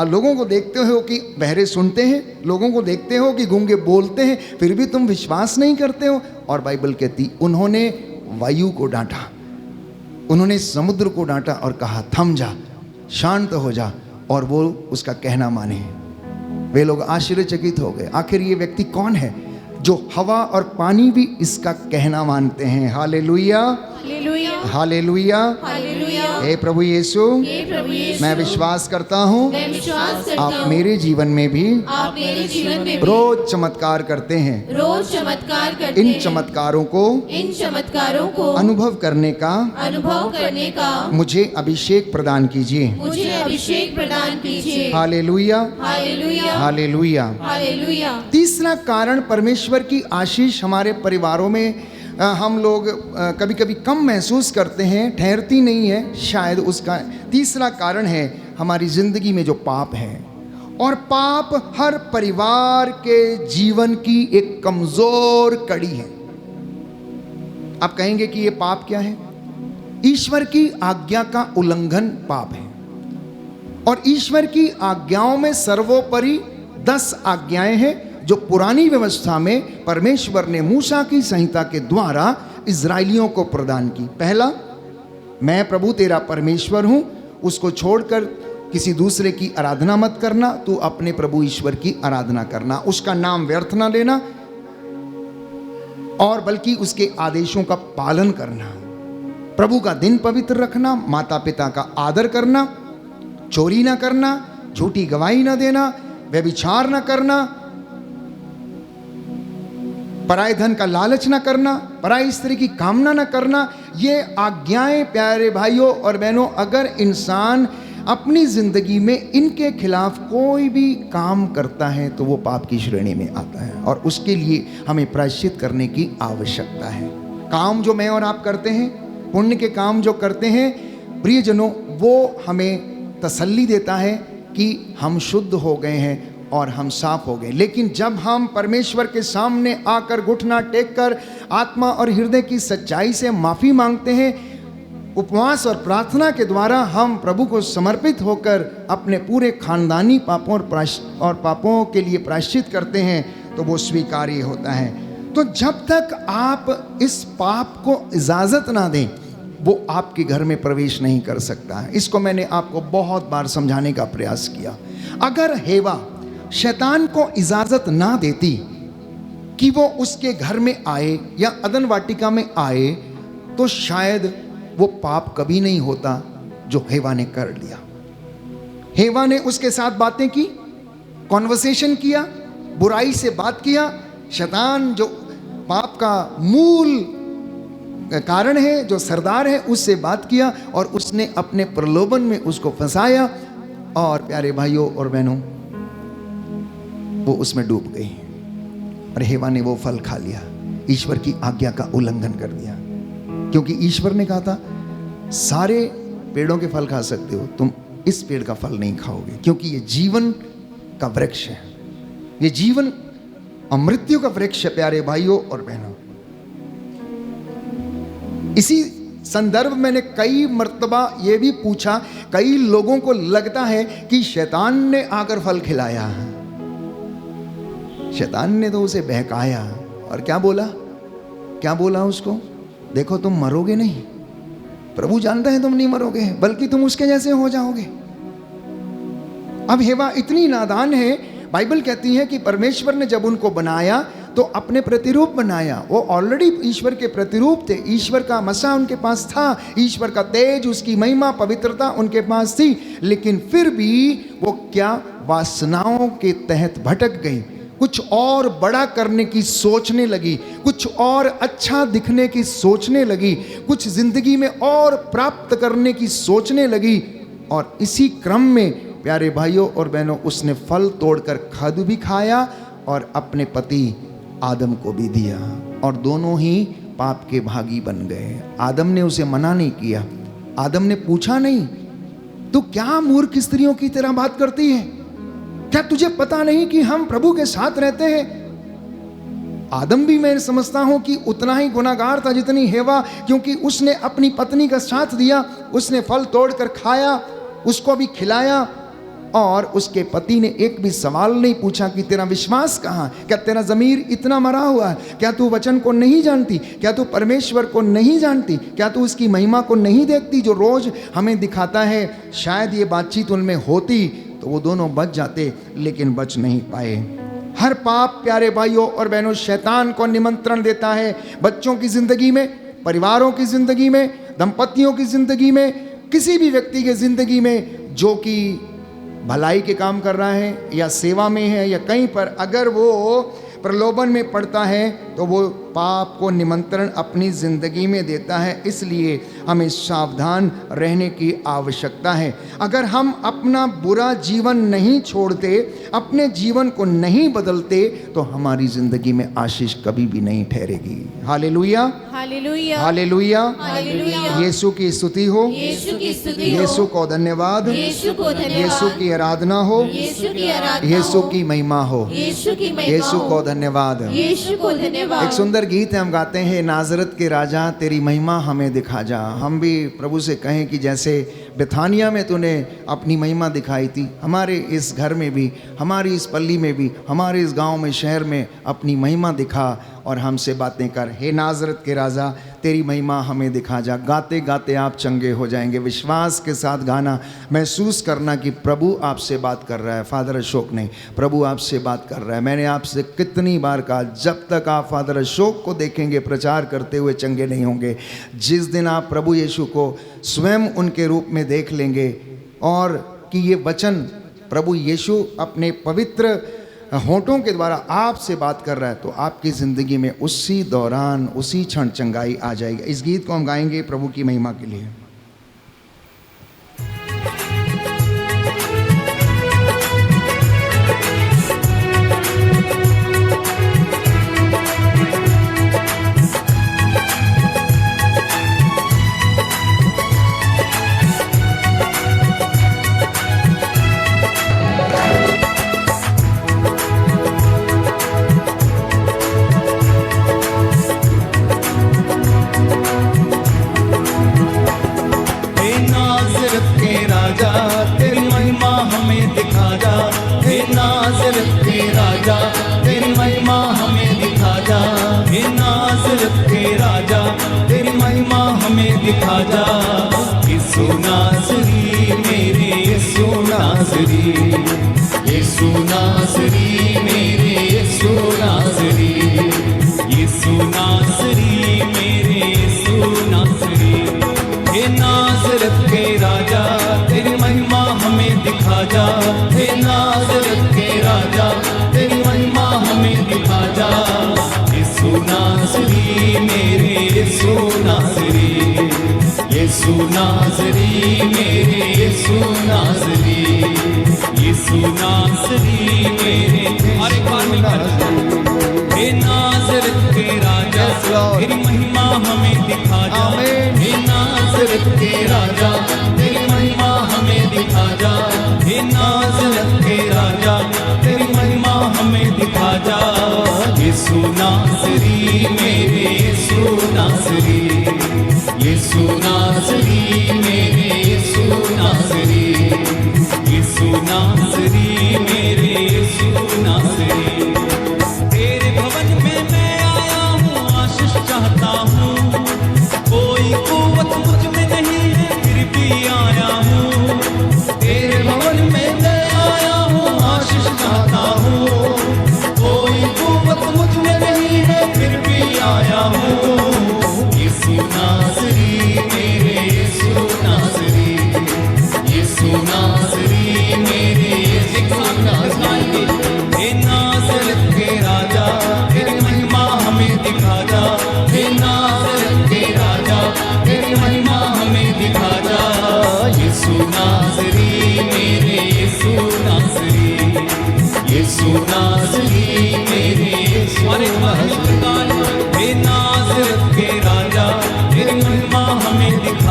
लोगों को देखते हो कि बहरे सुनते हैं, लोगों को देखते हो कि गूंगे बोलते हैं, फिर भी तुम विश्वास नहीं करते हो। और बाइबल कहती उन्होंने वायु को डांटा, उन्होंने समुद्र को डांटा और कहा थम जा, शांत हो जा, और वो उसका कहना माने। वे लोग आश्चर्यचकित हो गए, आखिर ये व्यक्ति कौन है जो हवा और पानी भी इसका कहना मानते हैं। Hallelujah, hallelujah, hallelujah, hallelujah. हे प्रभु यीशु, हे प्रभु यीशु, मैं विश्वास करता हूँ मैं विश्वास करता आप हूँ मेरे जीवन में भी आप मेरे जीवन में भी रोज चमत्कार करते हैं। रोज चमत्कार करते इन हैं। चमत्कारों को इन चमत्कारों को अनुभव करने का अनुभव करने का मुझे अभिषेक प्रदान कीजिए। मुझे अभिषेक प्रदान कीजिए। Hallelujah, hallelujah, hallelujah. हालेलुया। तीसरा कारण, परमेश्वर की आशीष हमारे परिवारों में हम लोग कभी कभी कम महसूस करते हैं, ठहरती नहीं है, शायद उसका तीसरा कारण है हमारी जिंदगी में जो पाप है। और पाप हर परिवार के जीवन की एक कमजोर कड़ी है। आप कहेंगे कि ये पाप क्या है? ईश्वर की आज्ञा का उल्लंघन पाप है। और ईश्वर की आज्ञाओं में सर्वोपरि 10 आज्ञाएं हैं जो पुरानी व्यवस्था में परमेश्वर ने मूसा की संहिता के द्वारा इजरायलियों को प्रदान की। पहला, मैं प्रभु तेरा परमेश्वर हूं, उसको छोड़कर किसी दूसरे की आराधना मत करना, तू अपने प्रभु ईश्वर की आराधना करना, उसका नाम व्यर्थ ना लेना और बल्कि उसके आदेशों का पालन करना, प्रभु का दिन पवित्र रखना, माता पिता का आदर करना, चोरी ना करना, झूठी गवाही ना देना, व्यभिचार ना करना, पराये धन का लालच ना करना, पराई स्त्री की कामना ना करना। ये आज्ञाएं प्यारे भाइयों और बहनों, अगर इंसान अपनी जिंदगी में इनके खिलाफ कोई भी काम करता है तो वो पाप की श्रेणी में आता है और उसके लिए हमें प्रायश्चित करने की आवश्यकता है। काम जो मैं और आप करते हैं, पुण्य के काम जो करते हैं प्रियजनों, वो हमें तसल्ली देता है कि हम शुद्ध हो गए हैं और हम साफ हो गए। लेकिन जब हम परमेश्वर के सामने आकर घुटना टेककर आत्मा और हृदय की सच्चाई से माफ़ी मांगते हैं, उपवास और प्रार्थना के द्वारा हम प्रभु को समर्पित होकर अपने पूरे खानदानी पापों और पापों के लिए प्रायश्चित करते हैं, तो वो स्वीकार्य होता है। तो जब तक आप इस पाप को इजाज़त ना दें, वो आपके घर में प्रवेश नहीं कर सकता है। इसको मैंने आपको बहुत बार समझाने का प्रयास किया। अगर हेवा शैतान को इजाजत ना देती कि वो उसके घर में आए या अदन वाटिका में आए, तो शायद वो पाप कभी नहीं होता जो हेवा ने कर लिया। हेवा ने उसके साथ बातें की, कॉन्वर्सेशन किया, बुराई से बात किया। शैतान जो पाप का मूल कारण है, जो सरदार है, उससे बात किया और उसने अपने प्रलोभन में उसको फंसाया। और प्यारे भाइयों और बहनों, वो उसमें डूब गई और हेवा ने वो फल खा लिया, ईश्वर की आज्ञा का उल्लंघन कर दिया। क्योंकि ईश्वर ने कहा था सारे पेड़ों के फल खा सकते हो, तुम इस पेड़ का फल नहीं खाओगे, क्योंकि ये जीवन का वृक्ष है, ये जीवन और मृत्यु का वृक्ष है। प्यारे भाइयों और बहनों, इसी संदर्भ मैंने कई मर्तबा ये भी पूछा, कई लोगों को लगता है कि शैतान ने आकर फल खिलाया। शैतान ने तो उसे बहकाया और क्या बोला उसको, देखो तुम मरोगे नहीं, प्रभु जानता है तुम नहीं मरोगे, बल्कि तुम उसके जैसे हो जाओगे। अब हेवा इतनी नादान है, बाइबल कहती है कि परमेश्वर ने जब उनको बनाया तो अपने प्रतिरूप बनाया। वो ऑलरेडी ईश्वर के प्रतिरूप थे, ईश्वर का मसा उनके पास था, ईश्वर का तेज, उसकी महिमा, पवित्रता उनके पास थी, लेकिन फिर भी वो क्या वासनाओं के तहत भटक गई, कुछ और बड़ा करने की सोचने लगी, कुछ और अच्छा दिखने की सोचने लगी, कुछ जिंदगी में और प्राप्त करने की सोचने लगी। और इसी क्रम में प्यारे भाइयों और बहनों, उसने फल तोड़कर खुद भी खाया और अपने पति आदम को भी दिया, और दोनों ही पाप के भागी बन गए। आदम ने उसे मना नहीं किया, आदम ने पूछा नहीं तू क्या मूर्ख स्त्रियों की तरह बात करती है, क्या तुझे पता नहीं कि हम प्रभु के साथ रहते हैं। आदम भी मैं समझता हूं कि उतना ही गुनाहगार था जितनी हेवा, क्योंकि उसने अपनी पत्नी का साथ दिया, उसने फल तोड़कर खाया, उसको भी खिलाया, और उसके पति ने एक भी सवाल नहीं पूछा कि तेरा विश्वास कहाँ, क्या तेरा ज़मीर इतना मरा हुआ है, क्या तू वचन को नहीं जानती, क्या तू परमेश्वर को नहीं जानती, क्या तू उसकी महिमा को नहीं देखती जो रोज़ हमें दिखाता है। शायद ये बातचीत उनमें होती तो वो दोनों बच जाते, लेकिन बच नहीं पाए। हर पाप प्यारे भाइयों और बहनों शैतान को निमंत्रण देता है, बच्चों की ज़िंदगी में, परिवारों की ज़िंदगी में, दंपतियों की ज़िंदगी में, किसी भी व्यक्ति की ज़िंदगी में जो कि भलाई के काम कर रहा है या सेवा में है या कहीं पर, अगर वो प्रलोभन में पड़ता है तो वो पाप को निमंत्रण अपनी ज़िंदगी में देता है। इसलिए हमें सावधान रहने की आवश्यकता है। अगर हम अपना बुरा जीवन नहीं छोड़ते, अपने जीवन को नहीं बदलते, तो हमारी ज़िंदगी में आशीष कभी भी नहीं ठहरेगी। Hallelujah, hallelujah, hallelujah, hallelujah. Yeshu की स्तुति हो, यीशु की स्तुति हो, यीशु को धन्यवाद, यीशु को धन्यवाद, यीशु की आराधना हो, यीशु की आराधना, यीशु की महिमा हो, यीशु की महिमा, यीशु को धन्यवाद। यीशु को धन्यवाद। एक सुंदर गीत है, हम गाते हैं, नाजरत के राजा तेरी महिमा हमें दिखा जा। हम भी प्रभु से कहें कि जैसे बेथानिया में तूने अपनी महिमा दिखाई थी, हमारे इस घर में भी, हमारी इस पल्ली में भी, हमारे इस गांव में, शहर में अपनी महिमा दिखा और हमसे बातें कर। हे नाजरत के राजा तेरी महिमा हमें दिखा जा। गाते गाते आप चंगे हो जाएंगे। विश्वास के साथ गाना, महसूस करना कि प्रभु आपसे बात कर रहा है। फादर अशोक नहीं, प्रभु आपसे बात कर रहा है। मैंने आपसे कितनी बार कहा, जब तक आप फादर अशोक को देखेंगे प्रचार करते हुए चंगे नहीं होंगे। जिस दिन आप प्रभु यीशु को स्वयं उनके रूप में देख लेंगे और कि ये वचन प्रभु यीशु अपने पवित्र होंठों के द्वारा आपसे बात कर रहा है, तो आपकी ज़िंदगी में उसी दौरान उसी क्षण चंगाई आ जाएगी। इस गीत को हम गाएंगे प्रभु की महिमा के लिए। दिखा जा यीशु नासरी, मेरे यीशु नासरी, यीशु नासरी, मेरे यीशु नासरी, यीशु नासरी, मेरे यीशु नासरी। हे नासरत के राजा तेरी महिमा हमें दिखा जा, हे नासरत के राजा तेरी महिमा हमें दिखा जा। यीशु नासरी, मेरे यीशु नासरी, यीशु नासरी, मेरे यीशु नासरी, यीशु नासरी, मेरे। और एक बार मिलकर, हे नासरत के राजा तेरी महिमा हमें दिखा जा, हे नासरत के राजा तेरी महिमा हमें दिखा जा, हे नासरत के राजा तेरी महिमा हमें दिखा जा। यीशु नासरी, मेरे यीशु नासरी, यीशु नासरी, मेरे यीशु नासरी, यीशु नासरी, मेरे यीशु नासरी। तेरे भवन में मैं आया हूँ, आशीष चाहता हूँ, कोई कुव्वत मुझ में नहीं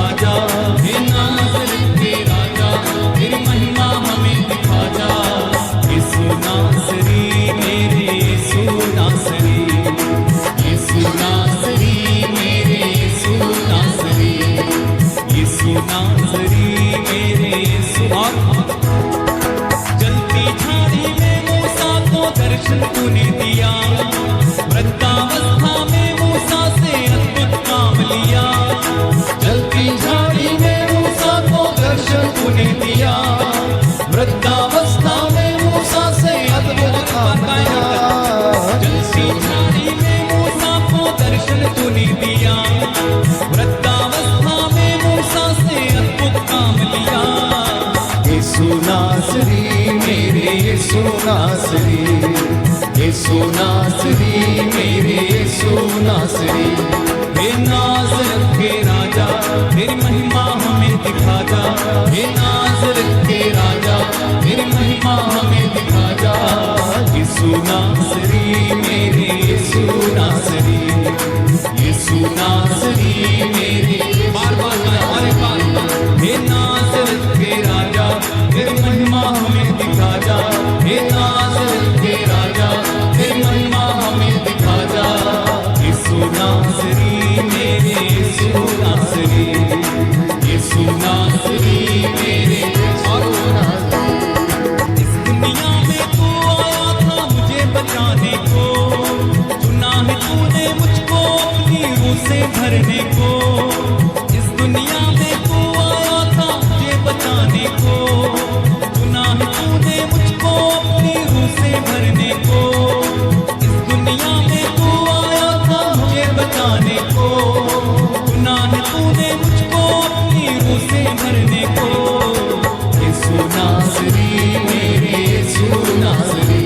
दिखा जा, हे नासरत के राजा, तेरी महिमा हमें दिखा जा। यीशु नासरी मेरे यीशु नासरी, यीशु नासरी मेरे यीशु नासरी, यीशु नासरी मेरे यीशु। जलती झाड़ी में मूसा को दर्शन तूने दिया, वृद्धावस्था में मूसा से अद्भुत काम लिया। जलती झाड़ी में मूसा को दर्शन तूने दिया, वृद्धावस्था में मूसा से अद्भुत काम लिया। जलती झाड़ी में मूसा को दर्शन तूने दिया, वृद्धावस्था में मूसा से अद्भुत काम लिया। यीशु नासरी मेरे यीशु नासरी, यीशु नासरी मेरे यीशु नासरी। हे नासरत के राजा, तेरी महिमा हमें दिखा जा, हे नासरत के राजा, तेरी महिमा हमें दिखा जा। यीशु नासरी मेरे यीशु नासरी, यीशु नासरी मेरे। बार बार हमारे पास, हे नासरत के राजा, तेरी महिमा हमें दिखा जा, हे नासरत के राजा, तेरी महिमा हमें दिखा जा। यीशु नासरी मेरे यीशु नासरी, यीशु नासरी मेरे यीशु नासरी। इस दुनिया में तू आया था मुझे बचाने को, चुना है तूने मुझको अपनी रूह से भरने को। इस दुनिया में तू आया था मुझे बचाने को, चुना है तूने मुझको अपनी रूह से भरने को। इस दुनिया में तू आया था मुझे बचाने को, चुना है तूने मुझको अपनी रूह से भरने को। यीशु नासरी मेरे यीशु नासरी,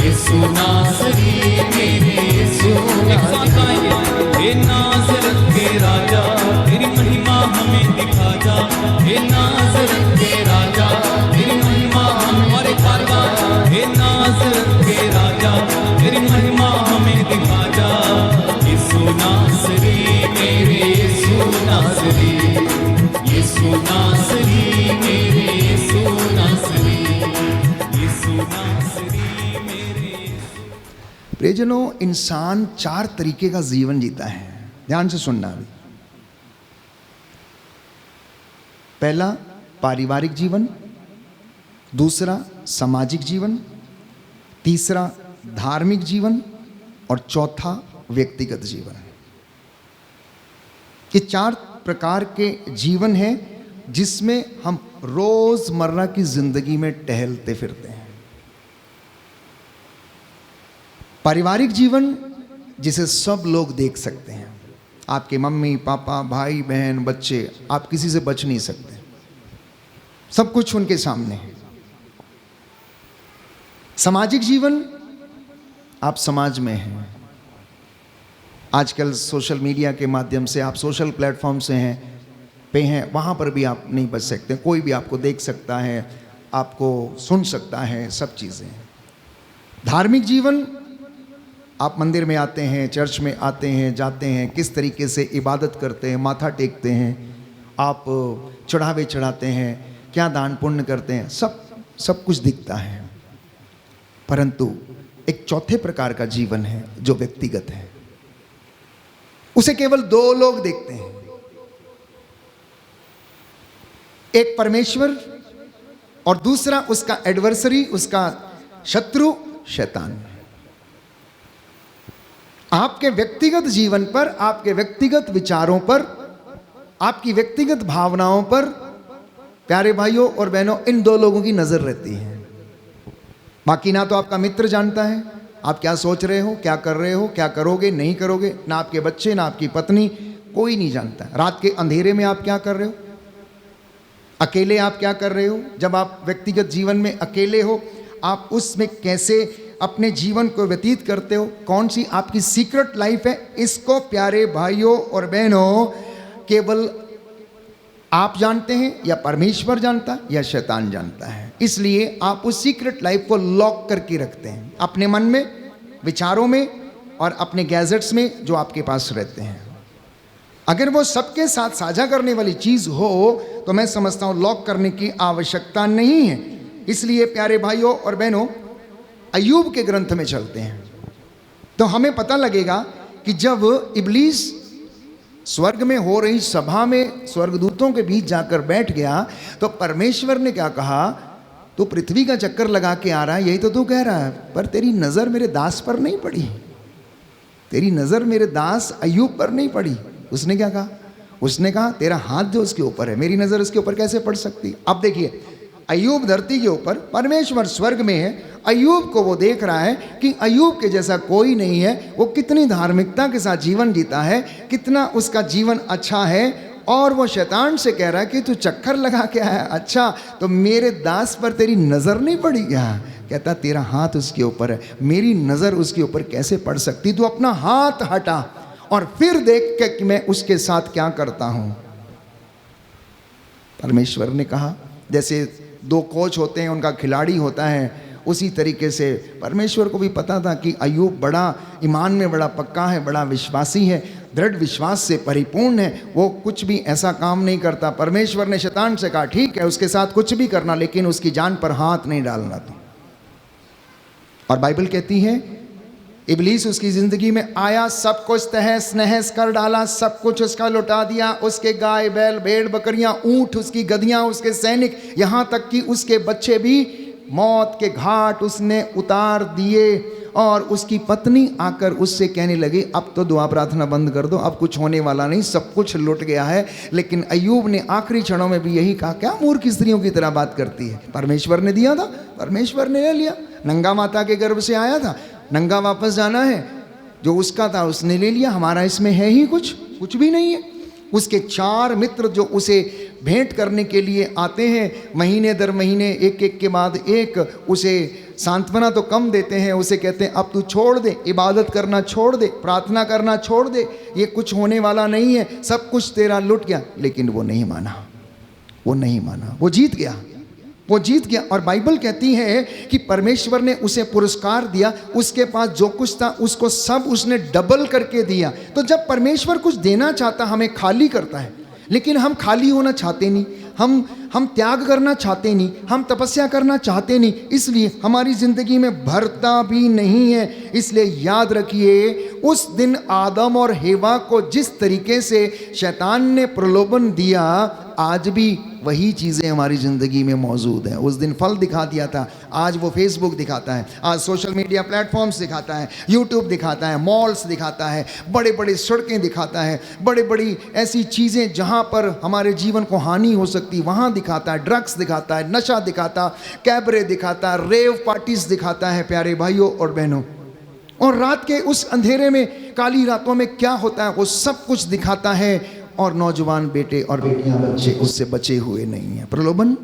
यीशु नासरी मेरे यीशु नासरी। हे नासरत के राजा, तेरी महिमा हमें दिखा जा, हे नासरत के राजा, तेरी महिमा हमारे कारवां। हे नासरत के राजा, तेरी महिमा हमें दिखा जा। यीशु नासरी मेरे यीशु नासरी, यीशु नासरी मेरे यीशु नासरी, यीशु नासरी मेरे। प्रियजनों, इंसान 4 तरीके का जीवन जीता है। ध्यान से सुनना अभी। पहला पारिवारिक जीवन, दूसरा सामाजिक जीवन, तीसरा धार्मिक जीवन और चौथा व्यक्तिगत जीवन। ये 4 प्रकार के जीवन हैं जिसमें हम रोजमर्रा की जिंदगी में टहलते फिरते हैं। पारिवारिक जीवन जिसे सब लोग देख सकते हैं, आपके मम्मी पापा भाई बहन बच्चे, आप किसी से बच नहीं सकते, सब कुछ उनके सामने है। सामाजिक जीवन, आप समाज में हैं। आजकल सोशल मीडिया के माध्यम से आप सोशल प्लेटफॉर्म से हैं, वहाँ पर भी आप नहीं बच सकते। कोई भी आपको देख सकता है, आपको सुन सकता है, सब चीज़ें। धार्मिक जीवन, आप मंदिर में आते हैं, चर्च में आते हैं, जाते हैं, किस तरीके से इबादत करते हैं, माथा टेकते हैं, आप चढ़ावे चढ़ाते हैं, क्या दान पुण्य करते हैं, सब कुछ दिखता है। परंतु एक चौथे प्रकार का जीवन है जो व्यक्तिगत है। उसे केवल 2 लोग देखते हैं, एक परमेश्वर और दूसरा उसका एडवर्सरी, उसका शत्रु शैतान। आपके व्यक्तिगत जीवन पर, आपके व्यक्तिगत विचारों पर, आपकी व्यक्तिगत भावनाओं पर, प्यारे भाइयों और बहनों, इन 2 लोगों की नजर रहती है। बाकी ना तो आपका मित्र जानता है आप क्या सोच रहे हो, क्या कर रहे हो, क्या करोगे, नहीं करोगे, ना आपके बच्चे, ना आपकी पत्नी, कोई नहीं जानता। रात के अंधेरे में आप क्या कर रहे हो, अकेले आप क्या कर रहे हो, जब आप व्यक्तिगत जीवन में अकेले हो, आप उसमें कैसे अपने जीवन को व्यतीत करते हो, कौन सी आपकी सीक्रेट लाइफ है, इसको प्यारे भाइयों और बहनों केवल आप जानते हैं, या परमेश्वर जानता है, या शैतान जानता है। इसलिए आप उस सीक्रेट लाइफ को लॉक करके रखते हैं अपने मन में, विचारों में और अपने गैजेट्स में जो आपके पास रहते हैं। अगर वो सबके साथ साझा करने वाली चीज हो तो मैं समझता हूं लॉक करने की आवश्यकता नहीं है। इसलिए प्यारे भाइयों और बहनों, अय्यूब के ग्रंथ में चलते हैं तो हमें पता लगेगा कि जब इब्लीस स्वर्ग में हो रही सभा में स्वर्गदूतों के बीच जाकर बैठ गया तो परमेश्वर ने क्या कहा, तू पृथ्वी का चक्कर लगा के आ रहा है, यही तो तू कह रहा है, पर तेरी नजर मेरे दास पर नहीं पड़ी, तेरी नजर मेरे दास अय्यूब पर नहीं पड़ी। उसने क्या कहा, उसने कहा तेरा हाथ जो उसके ऊपर है, मेरी नजर उसके ऊपर कैसे पड़ सकती। अब देखिए, अय्यूब धरती के ऊपर, परमेश्वर स्वर्ग में है, अय्यूब को वो देख रहा है कि अय्यूब के जैसा कोई नहीं है, वो कितनी धार्मिकता के साथ जीवन जीता है, कितना उसका जीवन अच्छा है, और वो शैतान से कह रहा है कि तू चक्कर लगा के आया, अच्छा तो मेरे दास पर तेरी नजर नहीं पड़ी क्या। कहता तेरा हाथ उसके ऊपर है, मेरी नजर उसके ऊपर कैसे पड़ सकती, तू अपना हाथ हटा और फिर देख के कि मैं उसके साथ क्या करता हूं। परमेश्वर ने कहा, जैसे दो कोच होते हैं, उनका खिलाड़ी होता है, उसी तरीके से परमेश्वर को भी पता था कि अय्यूब बड़ा ईमान में बड़ा पक्का है, बड़ा विश्वासी है, दृढ़ विश्वास से परिपूर्ण है, वो कुछ भी ऐसा काम नहीं करता। परमेश्वर ने शैतान से कहा ठीक है उसके साथ कुछ भी करना, लेकिन उसकी जान पर हाथ नहीं डालना तुम। और बाइबल कहती है इब्लीस उसकी जिंदगी में आया, सब कुछ तहस नहस कर डाला, सब कुछ उसका लुटा दिया, उसके गाय बैल भेड़ बकरियां ऊंट, उसकी गधियां, उसके सैनिक, यहां तक कि उसके बच्चे भी मौत के घाट उसने उतार दिए। और उसकी पत्नी आकर उससे कहने लगी अब तो दुआ प्रार्थना बंद कर दो, अब कुछ होने वाला नहीं, सब कुछ लुट गया है। लेकिन अय्यूब ने आखिरी क्षणों में भी यही कहा, क्या मूर्ख स्त्रियों की तरह बात करती है, परमेश्वर ने दिया था, परमेश्वर ने ले लिया, नंगा माता के गर्भ से आया था, नंगा वापस जाना है, जो उसका था उसने ले लिया, हमारा इसमें है ही कुछ भी नहीं है। उसके 4 मित्र जो उसे भेंट करने के लिए आते हैं, महीने दर महीने एक एक के बाद एक, उसे सांत्वना तो कम देते हैं, उसे कहते हैं अब तू छोड़ दे, इबादत करना छोड़ दे, प्रार्थना करना छोड़ दे, ये कुछ होने वाला नहीं है, सब कुछ तेरा लुट गया। लेकिन वो नहीं माना, वो नहीं माना, वो जीत गया, वो जीत गया। और बाइबल कहती है कि परमेश्वर ने उसे पुरस्कार दिया, उसके पास जो कुछ था उसको सब उसने डबल करके दिया। तो जब परमेश्वर कुछ देना चाहता हमें खाली करता है, लेकिन हम खाली होना चाहते नहीं, हम त्याग करना चाहते नहीं, हम तपस्या करना चाहते नहीं, इसलिए हमारी जिंदगी में भरता भी नहीं है। इसलिए याद रखिए, उस दिन आदम और हेवा को जिस तरीके से शैतान ने प्रलोभन दिया, आज भी वही चीज़ें हमारी ज़िंदगी में मौजूद हैं। उस दिन फल दिखा दिया था, आज वो फेसबुक दिखाता है, आज सोशल मीडिया प्लेटफॉर्म्स दिखाता है, यूट्यूब दिखाता है, मॉल्स दिखाता है, बड़े बड़े सड़कें दिखाता है, बड़े बड़ी ऐसी चीज़ें जहाँ पर हमारे जीवन को हानि हो सकती वहाँ दिखाता है, ड्रग्स दिखाता है, नशा दिखाता, कैबरे दिखाता, रेव पार्टीज दिखाता है प्यारे भाइयों और बहनों। और रात के उस अंधेरे में, काली रातों में क्या होता है वो सब कुछ दिखाता है। और नौजवान बेटे और बेटियां बच्चे उससे बचे हुए नहीं हैं। प्रलोभन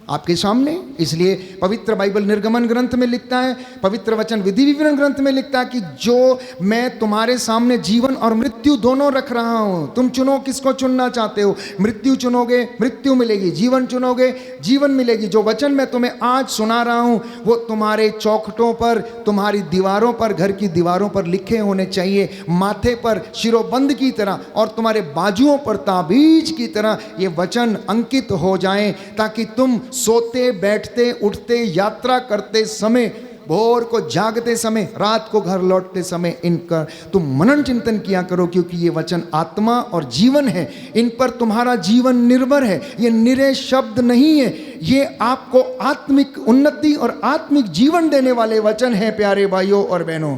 आपके सामने। इसलिए पवित्र बाइबल निर्गमन ग्रंथ में लिखता है, पवित्र वचन विधि विवरण ग्रंथ में लिखता है कि जो मैं तुम्हारे सामने जीवन और मृत्यु दोनों रख रहा हूं, तुम चुनो किसको चुनना चाहते हो। मृत्यु चुनोगे मृत्यु मिलेगी, जीवन चुनोगे जीवन मिलेगी। जो वचन मैं तुम्हें आज सुना रहा हूं वो तुम्हारे चौखटों पर, तुम्हारी दीवारों पर, घर की दीवारों पर लिखे होने चाहिए, माथे पर शिरोबंद की तरह और तुम्हारे बाजुओं पर ताबीज की तरह ये वचन अंकित हो जाएं, ताकि तुम सोते बैठते उठते यात्रा करते समय, भोर को जागते समय, रात को घर लौटते समय इनका तुम मनन चिंतन किया करो, क्योंकि ये वचन आत्मा और जीवन है। इन पर तुम्हारा जीवन निर्भर है। ये निरे शब्द नहीं है, ये आपको आत्मिक उन्नति और आत्मिक जीवन देने वाले वचन है प्यारे भाइयों और बहनों।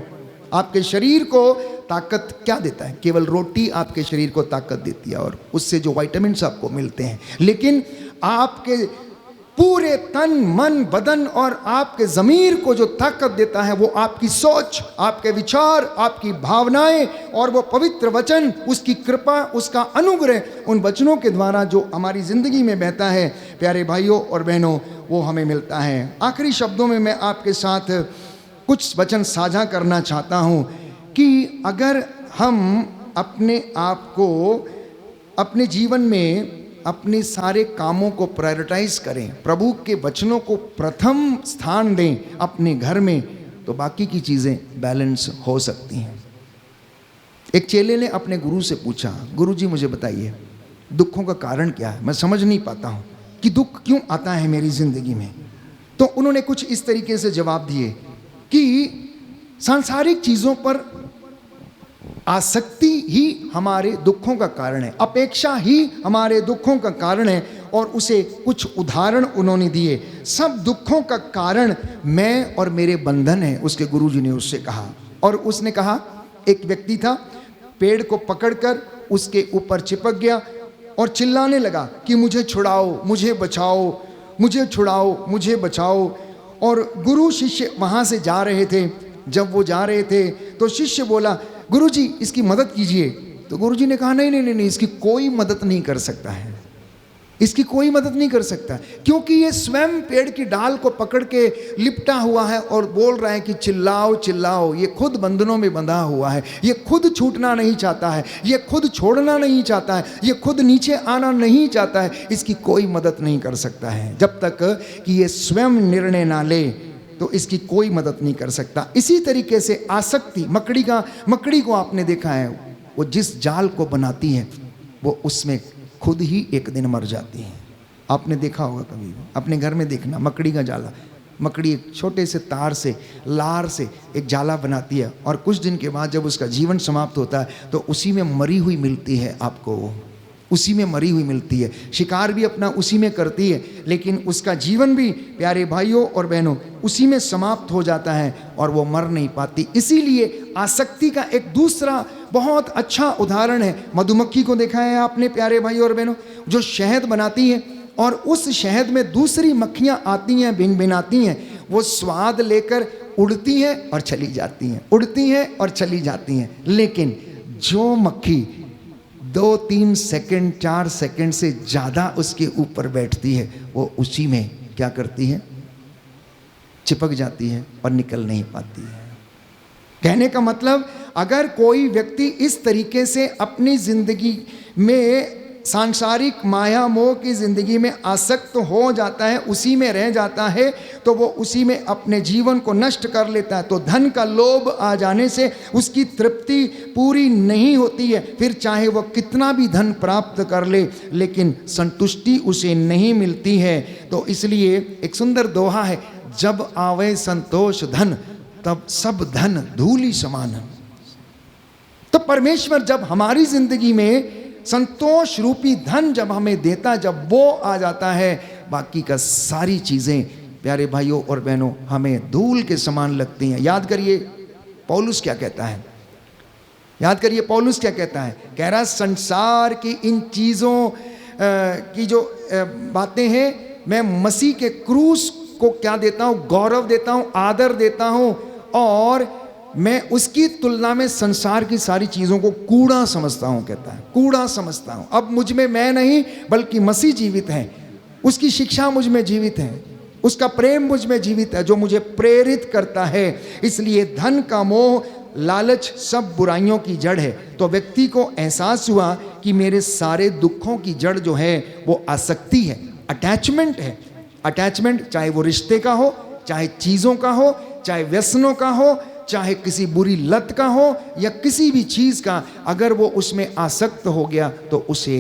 आपके शरीर को ताकत क्या देता है? केवल रोटी आपके शरीर को ताकत देती है और उससे जो विटामिन्स आपको मिलते हैं, लेकिन आपके पूरे तन मन बदन और आपके ज़मीर को जो ताकत देता है वो आपकी सोच, आपके विचार, आपकी भावनाएं और वो पवित्र वचन, उसकी कृपा, उसका अनुग्रह, उन वचनों के द्वारा जो हमारी ज़िंदगी में बहता है प्यारे भाइयों और बहनों, वो हमें मिलता है। आखिरी शब्दों में मैं आपके साथ कुछ वचन साझा करना चाहता हूँ कि अगर हम अपने आप को अपने जीवन में अपने सारे कामों को प्रायोरिटाइज करें, प्रभु के वचनों को प्रथम स्थान दें अपने घर में, तो बाकी की चीज़ें बैलेंस हो सकती हैं। एक चेले ने अपने गुरु से पूछा, गुरु जी मुझे बताइए दुखों का कारण क्या है, मैं समझ नहीं पाता हूँ कि दुख क्यों आता है मेरी ज़िंदगी में। तो उन्होंने कुछ इस तरीके से जवाब दिए कि सांसारिक चीज़ों पर आसक्ति ही हमारे दुखों का कारण है, अपेक्षा ही हमारे दुखों का कारण है। और उसे कुछ उदाहरण उन्होंने दिए। सब दुखों का कारण मैं और मेरे बंधन है, उसके गुरुजी ने उससे कहा। और उसने कहा एक व्यक्ति था, पेड़ को पकड़कर उसके ऊपर चिपक गया और चिल्लाने लगा कि मुझे छुड़ाओ, मुझे बचाओ, मुझे छुड़ाओ, मुझे बचाओ। और गुरु शिष्य वहाँ से जा रहे थे। जब वो जा रहे थे तो शिष्य बोला, गुरुजी इसकी मदद कीजिए। तो गुरुजी ने कहा नहीं नहीं नहीं नहीं, इसकी कोई मदद नहीं कर सकता है, इसकी कोई मदद नहीं कर सकता, क्योंकि ये स्वयं पेड़ की डाल को पकड़ के लिपटा हुआ है और बोल रहा है कि चिल्लाओ चिल्लाओ। ये खुद बंधनों में बंधा हुआ है, ये खुद छूटना नहीं चाहता है, ये खुद छोड़ना नहीं चाहता है, ये खुद नीचे आना नहीं चाहता है। इसकी कोई मदद नहीं कर सकता है। जब तक कि ये स्वयं निर्णय ना ले तो इसकी कोई मदद नहीं कर सकता। इसी तरीके से आसक्ति, मकड़ी को आपने देखा है, वो जिस जाल को बनाती है वो उसमें खुद ही एक दिन मर जाती है। आपने देखा होगा कभी, अपने घर में देखना, मकड़ी का जाला, मकड़ी एक छोटे से तार से, लार से एक जाला बनाती है और कुछ दिन के बाद जब उसका जीवन समाप्त होता है तो उसी में मरी हुई मिलती है आपको, उसी में मरी हुई मिलती है। शिकार भी अपना उसी में करती है, लेकिन उसका जीवन भी प्यारे भाइयों और बहनों उसी में समाप्त हो जाता है और वो मर नहीं पाती। इसीलिए आसक्ति का एक दूसरा बहुत अच्छा उदाहरण है, मधुमक्खी को देखा है आपने प्यारे भाइयों और बहनों, जो शहद बनाती है और उस शहद में दूसरी मक्खियाँ आती हैं, भिनभिनाती हैं, वो स्वाद लेकर उड़ती हैं और चली जाती हैं, उड़ती हैं और चली जाती हैं। लेकिन जो मक्खी 2-3 सेकंड 4 सेकंड से ज़्यादा उसके ऊपर बैठती है वो उसी में क्या करती है, चिपक जाती है और निकल नहीं पाती है। कहने का मतलब, अगर कोई व्यक्ति इस तरीके से अपनी ज़िंदगी में सांसारिक माया मोह की ज़िंदगी में आसक्त हो जाता है, उसी में रह जाता है, तो वो उसी में अपने जीवन को नष्ट कर लेता है। तो धन का लोभ आ जाने से उसकी तृप्ति पूरी नहीं होती है। फिर चाहे वो कितना भी धन प्राप्त कर ले, लेकिन संतुष्टि उसे नहीं मिलती है। तो इसलिए एक सुंदर दोहा है, जब आवे संतोष धन तब सब धन धूलि समान। तो परमेश्वर जब हमारी जिंदगी में संतोष रूपी धन जब हमें देता, जब वो आ जाता है, बाकी का सारी चीज़ें प्यारे भाइयों और बहनों हमें धूल के समान लगती हैं। याद करिए पौलुस क्या कहता है, याद करिए पौलुस क्या कहता है, कह रहा संसार की इन चीज़ों की जो बातें हैं, मैं मसीह के क्रूस को क्या देता हूँ, गौरव देता हूँ, आदर देता हूँ, और मैं उसकी तुलना में संसार की सारी चीज़ों को कूड़ा समझता हूँ। कहता है कूड़ा समझता हूँ। अब मुझ में मैं नहीं बल्कि मसीह जीवित है, उसकी शिक्षा मुझ में जीवित है, उसका प्रेम मुझ में जीवित है जो मुझे प्रेरित करता है। इसलिए धन का मोह, लालच सब बुराइयों की जड़ है। तो व्यक्ति को एहसास हुआ कि मेरे सारे दुखों की जड़ जो है वो आसक्ति है, अटैचमेंट है। अटैचमेंट चाहे वो रिश्ते का हो, चाहे चीज़ों का हो, चाहे व्यसनों का हो, चाहे किसी बुरी लत का हो या किसी भी चीज़ का, अगर वो उसमें आसक्त हो गया तो उसे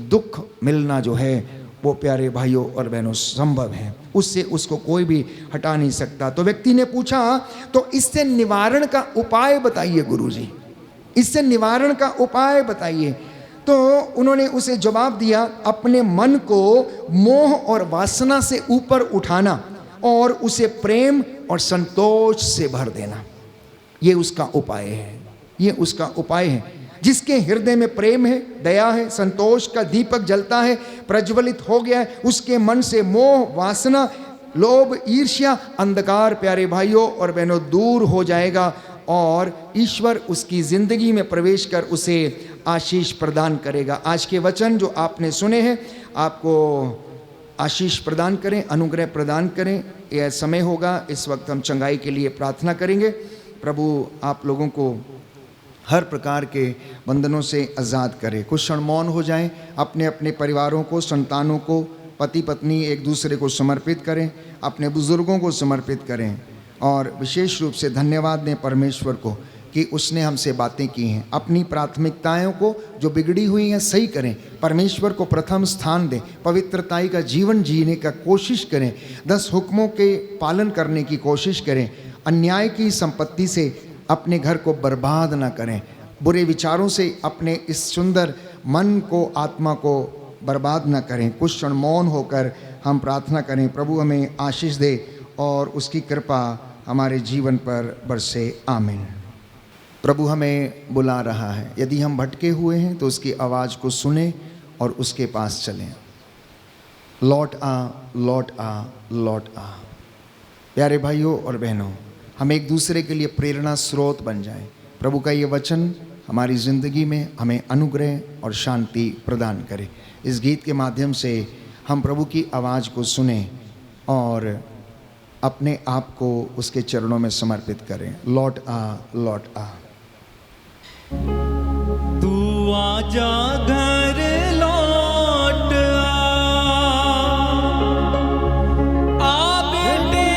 दुख मिलना जो है वो प्यारे भाइयों और बहनों संभव है, उससे उसको कोई भी हटा नहीं सकता। तो व्यक्ति ने पूछा तो इससे निवारण का उपाय बताइए गुरुजी, इससे निवारण का उपाय बताइए। तो उन्होंने उसे जवाब दिया, अपने मन को मोह और वासना से ऊपर उठाना और उसे प्रेम और संतोष से भर देना। ये उसका उपाय है, ये उसका उपाय है। जिसके हृदय में प्रेम है, दया है, संतोष का दीपक जलता है, प्रज्वलित हो गया है, उसके मन से मोह, वासना, लोभ, ईर्ष्या, अंधकार प्यारे भाइयों और बहनों दूर हो जाएगा और ईश्वर उसकी ज़िंदगी में प्रवेश कर उसे आशीष प्रदान करेगा। आज के वचन जो आपने सुने हैं आपको आशीष प्रदान करें, अनुग्रह प्रदान करें। यह समय होगा, इस वक्त हम चंगाई के लिए प्रार्थना करेंगे। प्रभु आप लोगों को हर प्रकार के बंधनों से आज़ाद करे। कुछ क्षण मौन हो जाएं, अपने अपने परिवारों को, संतानों को, पति पत्नी एक दूसरे को समर्पित करें, अपने बुजुर्गों को समर्पित करें और विशेष रूप से धन्यवाद दें परमेश्वर को कि उसने हमसे बातें की हैं। अपनी प्राथमिकताओं को जो बिगड़ी हुई हैं सही करें, परमेश्वर को प्रथम स्थान दें, पवित्रताई का जीवन जीने का कोशिश करें, 10 हुक्मों के पालन करने की कोशिश करें, अन्याय की संपत्ति से अपने घर को बर्बाद ना करें, बुरे विचारों से अपने इस सुंदर मन को, आत्मा को बर्बाद ना करें। कुछ क्षण मौन होकर हम प्रार्थना करें, प्रभु हमें आशीष दे और उसकी कृपा हमारे जीवन पर बरसे। आमीन। प्रभु हमें बुला रहा है, यदि हम भटके हुए हैं तो उसकी आवाज़ को सुने और उसके पास चलें। लौट आ, लौट आ, लौट आ। प्यारे भाइयों और बहनों, हम एक दूसरे के लिए प्रेरणा स्रोत बन जाएं। प्रभु का ये वचन हमारी ज़िंदगी में हमें अनुग्रह और शांति प्रदान करे। इस गीत के माध्यम से हम प्रभु की आवाज़ को सुने और अपने आप को उसके चरणों में समर्पित करें। लौट आ, लौट आ। तू आजा घर लौट आ बेटे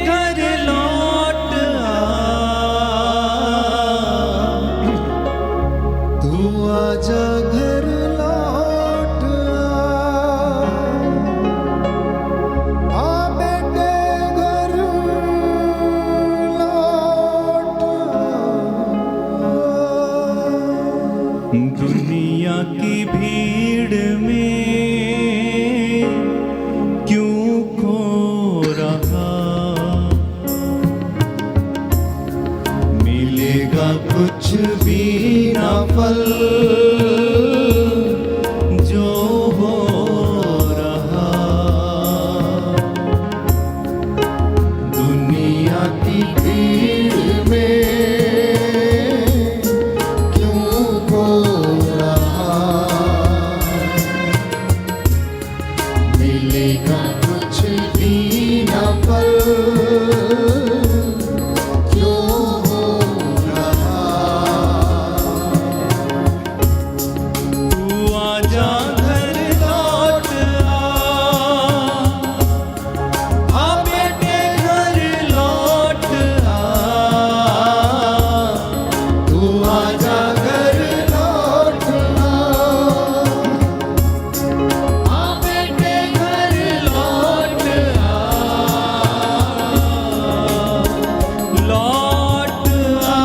घर लौट आ। तू आजा घर लौट आ बेटे घर लौट आ। दुनिया की भीड़ में क्यों खो रहा, मिलेगा कुछ भी ना फल जो हो रहा। दुनिया की भीड़ में क्यों खो रहा, मिलेगा कुछ भी ना फल जो हो रहा। तू आजा घर लौट आ बेटे घर लौट आ। तू आजा घर लौट आ बेटे घर लौट आ। लौट आ,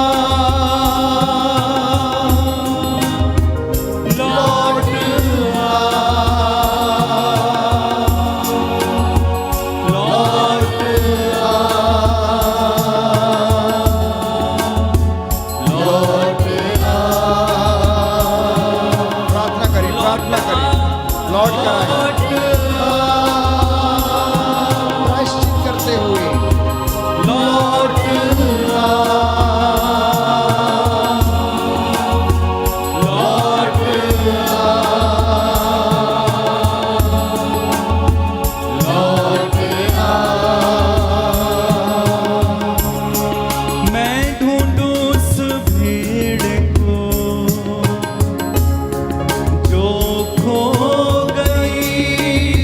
लौट आ, लौट आ, लौट आ। प्रार्थना करें, प्रार्थना करें। लौट कर आए, प्रायश्चित करते हुए। लौट आ, लौट आ, लौट आ। मैं ढूंढूं उस भीड़ को जो खो गई,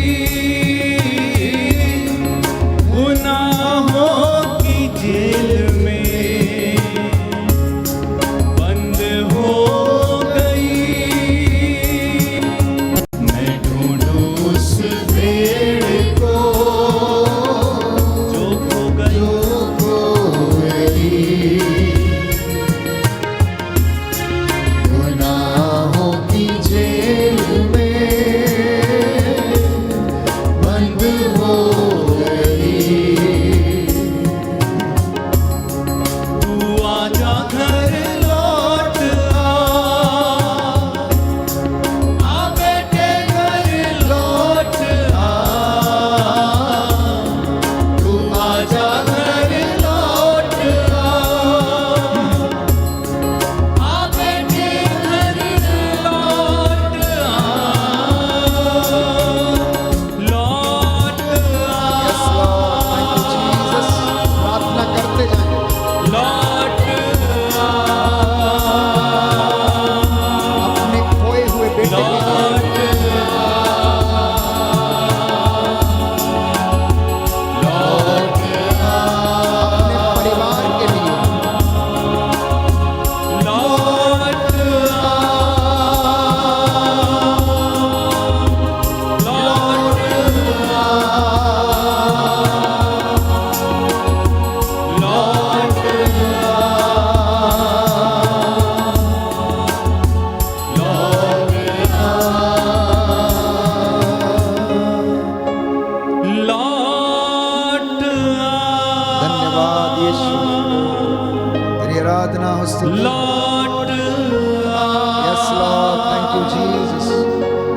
स्तुति। लौट yes Lord, thank you Jesus.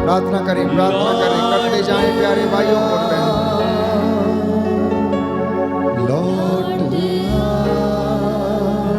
प्रार्थना करें, प्रार्थना करें, करते जाएं प्यारे भाइयों और बहनों।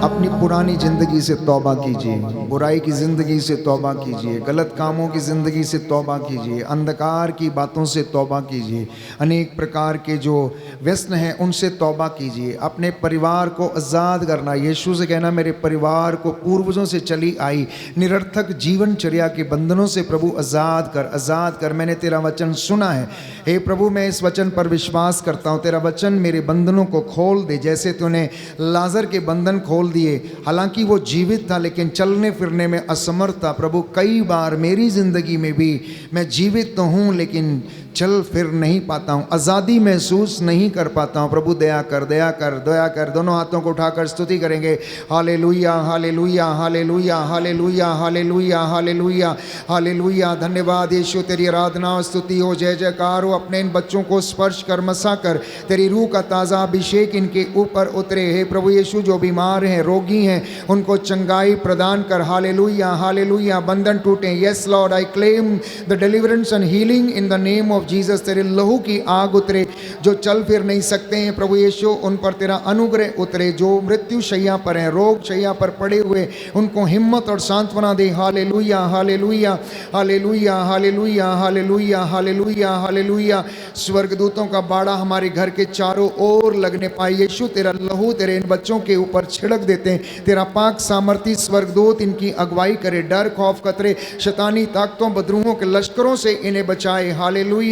अपनी पुरानी जिंदगी से तौबा कीजिए, बुराई की जिंदगी से तौबा कीजिए, गलत कामों की जिंदगी से तौबा कीजिए, अंधकार की बातों से तौबा कीजिए, अनेक प्रकार के जो व्यसन हैं उनसे तौबा कीजिए। अपने परिवार को आज़ाद करना, यीशु से कहना मेरे परिवार को पूर्वजों से चली आई निरर्थक जीवनचर्या के बंधनों से प्रभु आज़ाद कर, आज़ाद कर। मैंने तेरा वचन सुना है, हे प्रभु मैं इस वचन पर विश्वास करता हूँ, तेरा वचन मेरे बंधनों को खोल दे। जैसे तूने लाजर के बंधन खोल दिए, हालांकि वो जीवित था लेकिन चलने फिरने में असमर्थ था। प्रभु कई बार मेरी ज़िंदगी में भी मैं जीवित तो हूँ लेकिन चल फिर नहीं पाता हूँ, आज़ादी महसूस नहीं कर पाता हूँ। प्रभु दया कर, दया कर, दया कर। दोनों हाथों को उठाकर स्तुति करेंगे। Hallelujah, hallelujah, hallelujah, hallelujah, hallelujah, hallelujah, hallelujah. धन्यवाद यीशु, तेरी आराधना और स्तुति हो, जय जयकार हो। अपने इन बच्चों को स्पर्श कर, मसा कर, तेरी रूह का ताज़ा अभिषेक इनके ऊपर उतरे। हे प्रभु यीशु, जो बीमार हैं, रोगी हैं, उनको चंगाई प्रदान कर। Hallelujah, hallelujah. बंधन टूटे। Yes Lord, I claim the deliverance and healing in the name of Jesus. तेरे लहू की आग उतरे, जो चल फिर नहीं सकते हैं प्रभु यीशु उन पर तेरा अनुग्रह उतरे। जो मृत्यु शैया पर हैं, रोग शैया पर पड़े हुए, उनको हिम्मत और सांत्वना दे। Hallelujah, hallelujah, hallelujah, hallelujah, hallelujah, hallelujah, hallelujah. स्वर्गदूतों का बाड़ा हमारे घर के चारों ओर लगने पाए। यीशु तेरा लहू तेरे इन बच्चों के ऊपर छिड़क देते हैं। तेरा पाक सामर्थी स्वर्गदूत इनकी अगुवाई करे। डर खौफ खतरे शैतानी ताकतों बदरूहों के लश्करों से इन्हें बचाए। हालेलुया।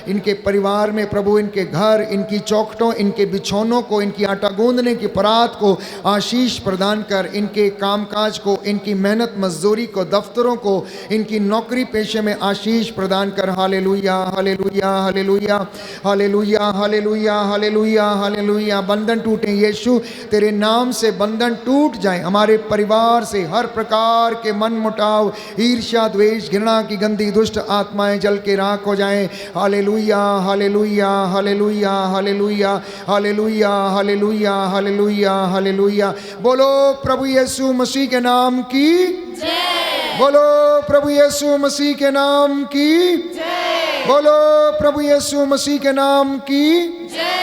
इनके परिवार में प्रभु, इनके घर, इनकी चौखटों, इनके बिछौनों को, इनकी आटा गूंदने की परात को आशीष प्रदान कर। इनके कामकाज को, इनकी मेहनत मजदूरी को, दफ्तरों को, इनकी नौकरी पेशे में आशीष प्रदान कर। Hallelujah, hallelujah, hallelujah, hallelujah, hallelujah, hallelujah, hallelujah. बंधन टूटे यीशु, तेरे नाम से बंधन टूट जाए। हमारे परिवार से हर प्रकार के मन मुटाव, ईर्ष्या, द्वेष, घृणा की गंदी दुष्ट आत्माएं जल के राख हो जाएं। Hallelujah, hallelujah, hallelujah, hallelujah, hallelujah, hallelujah, hallelujah, hallelujah. बोलो प्रभु यीशु मसीह के नाम की जय। बोलो प्रभु यीशु मसीह के नाम की जय। बोलो प्रभु यीशु मसीह के नाम की जय।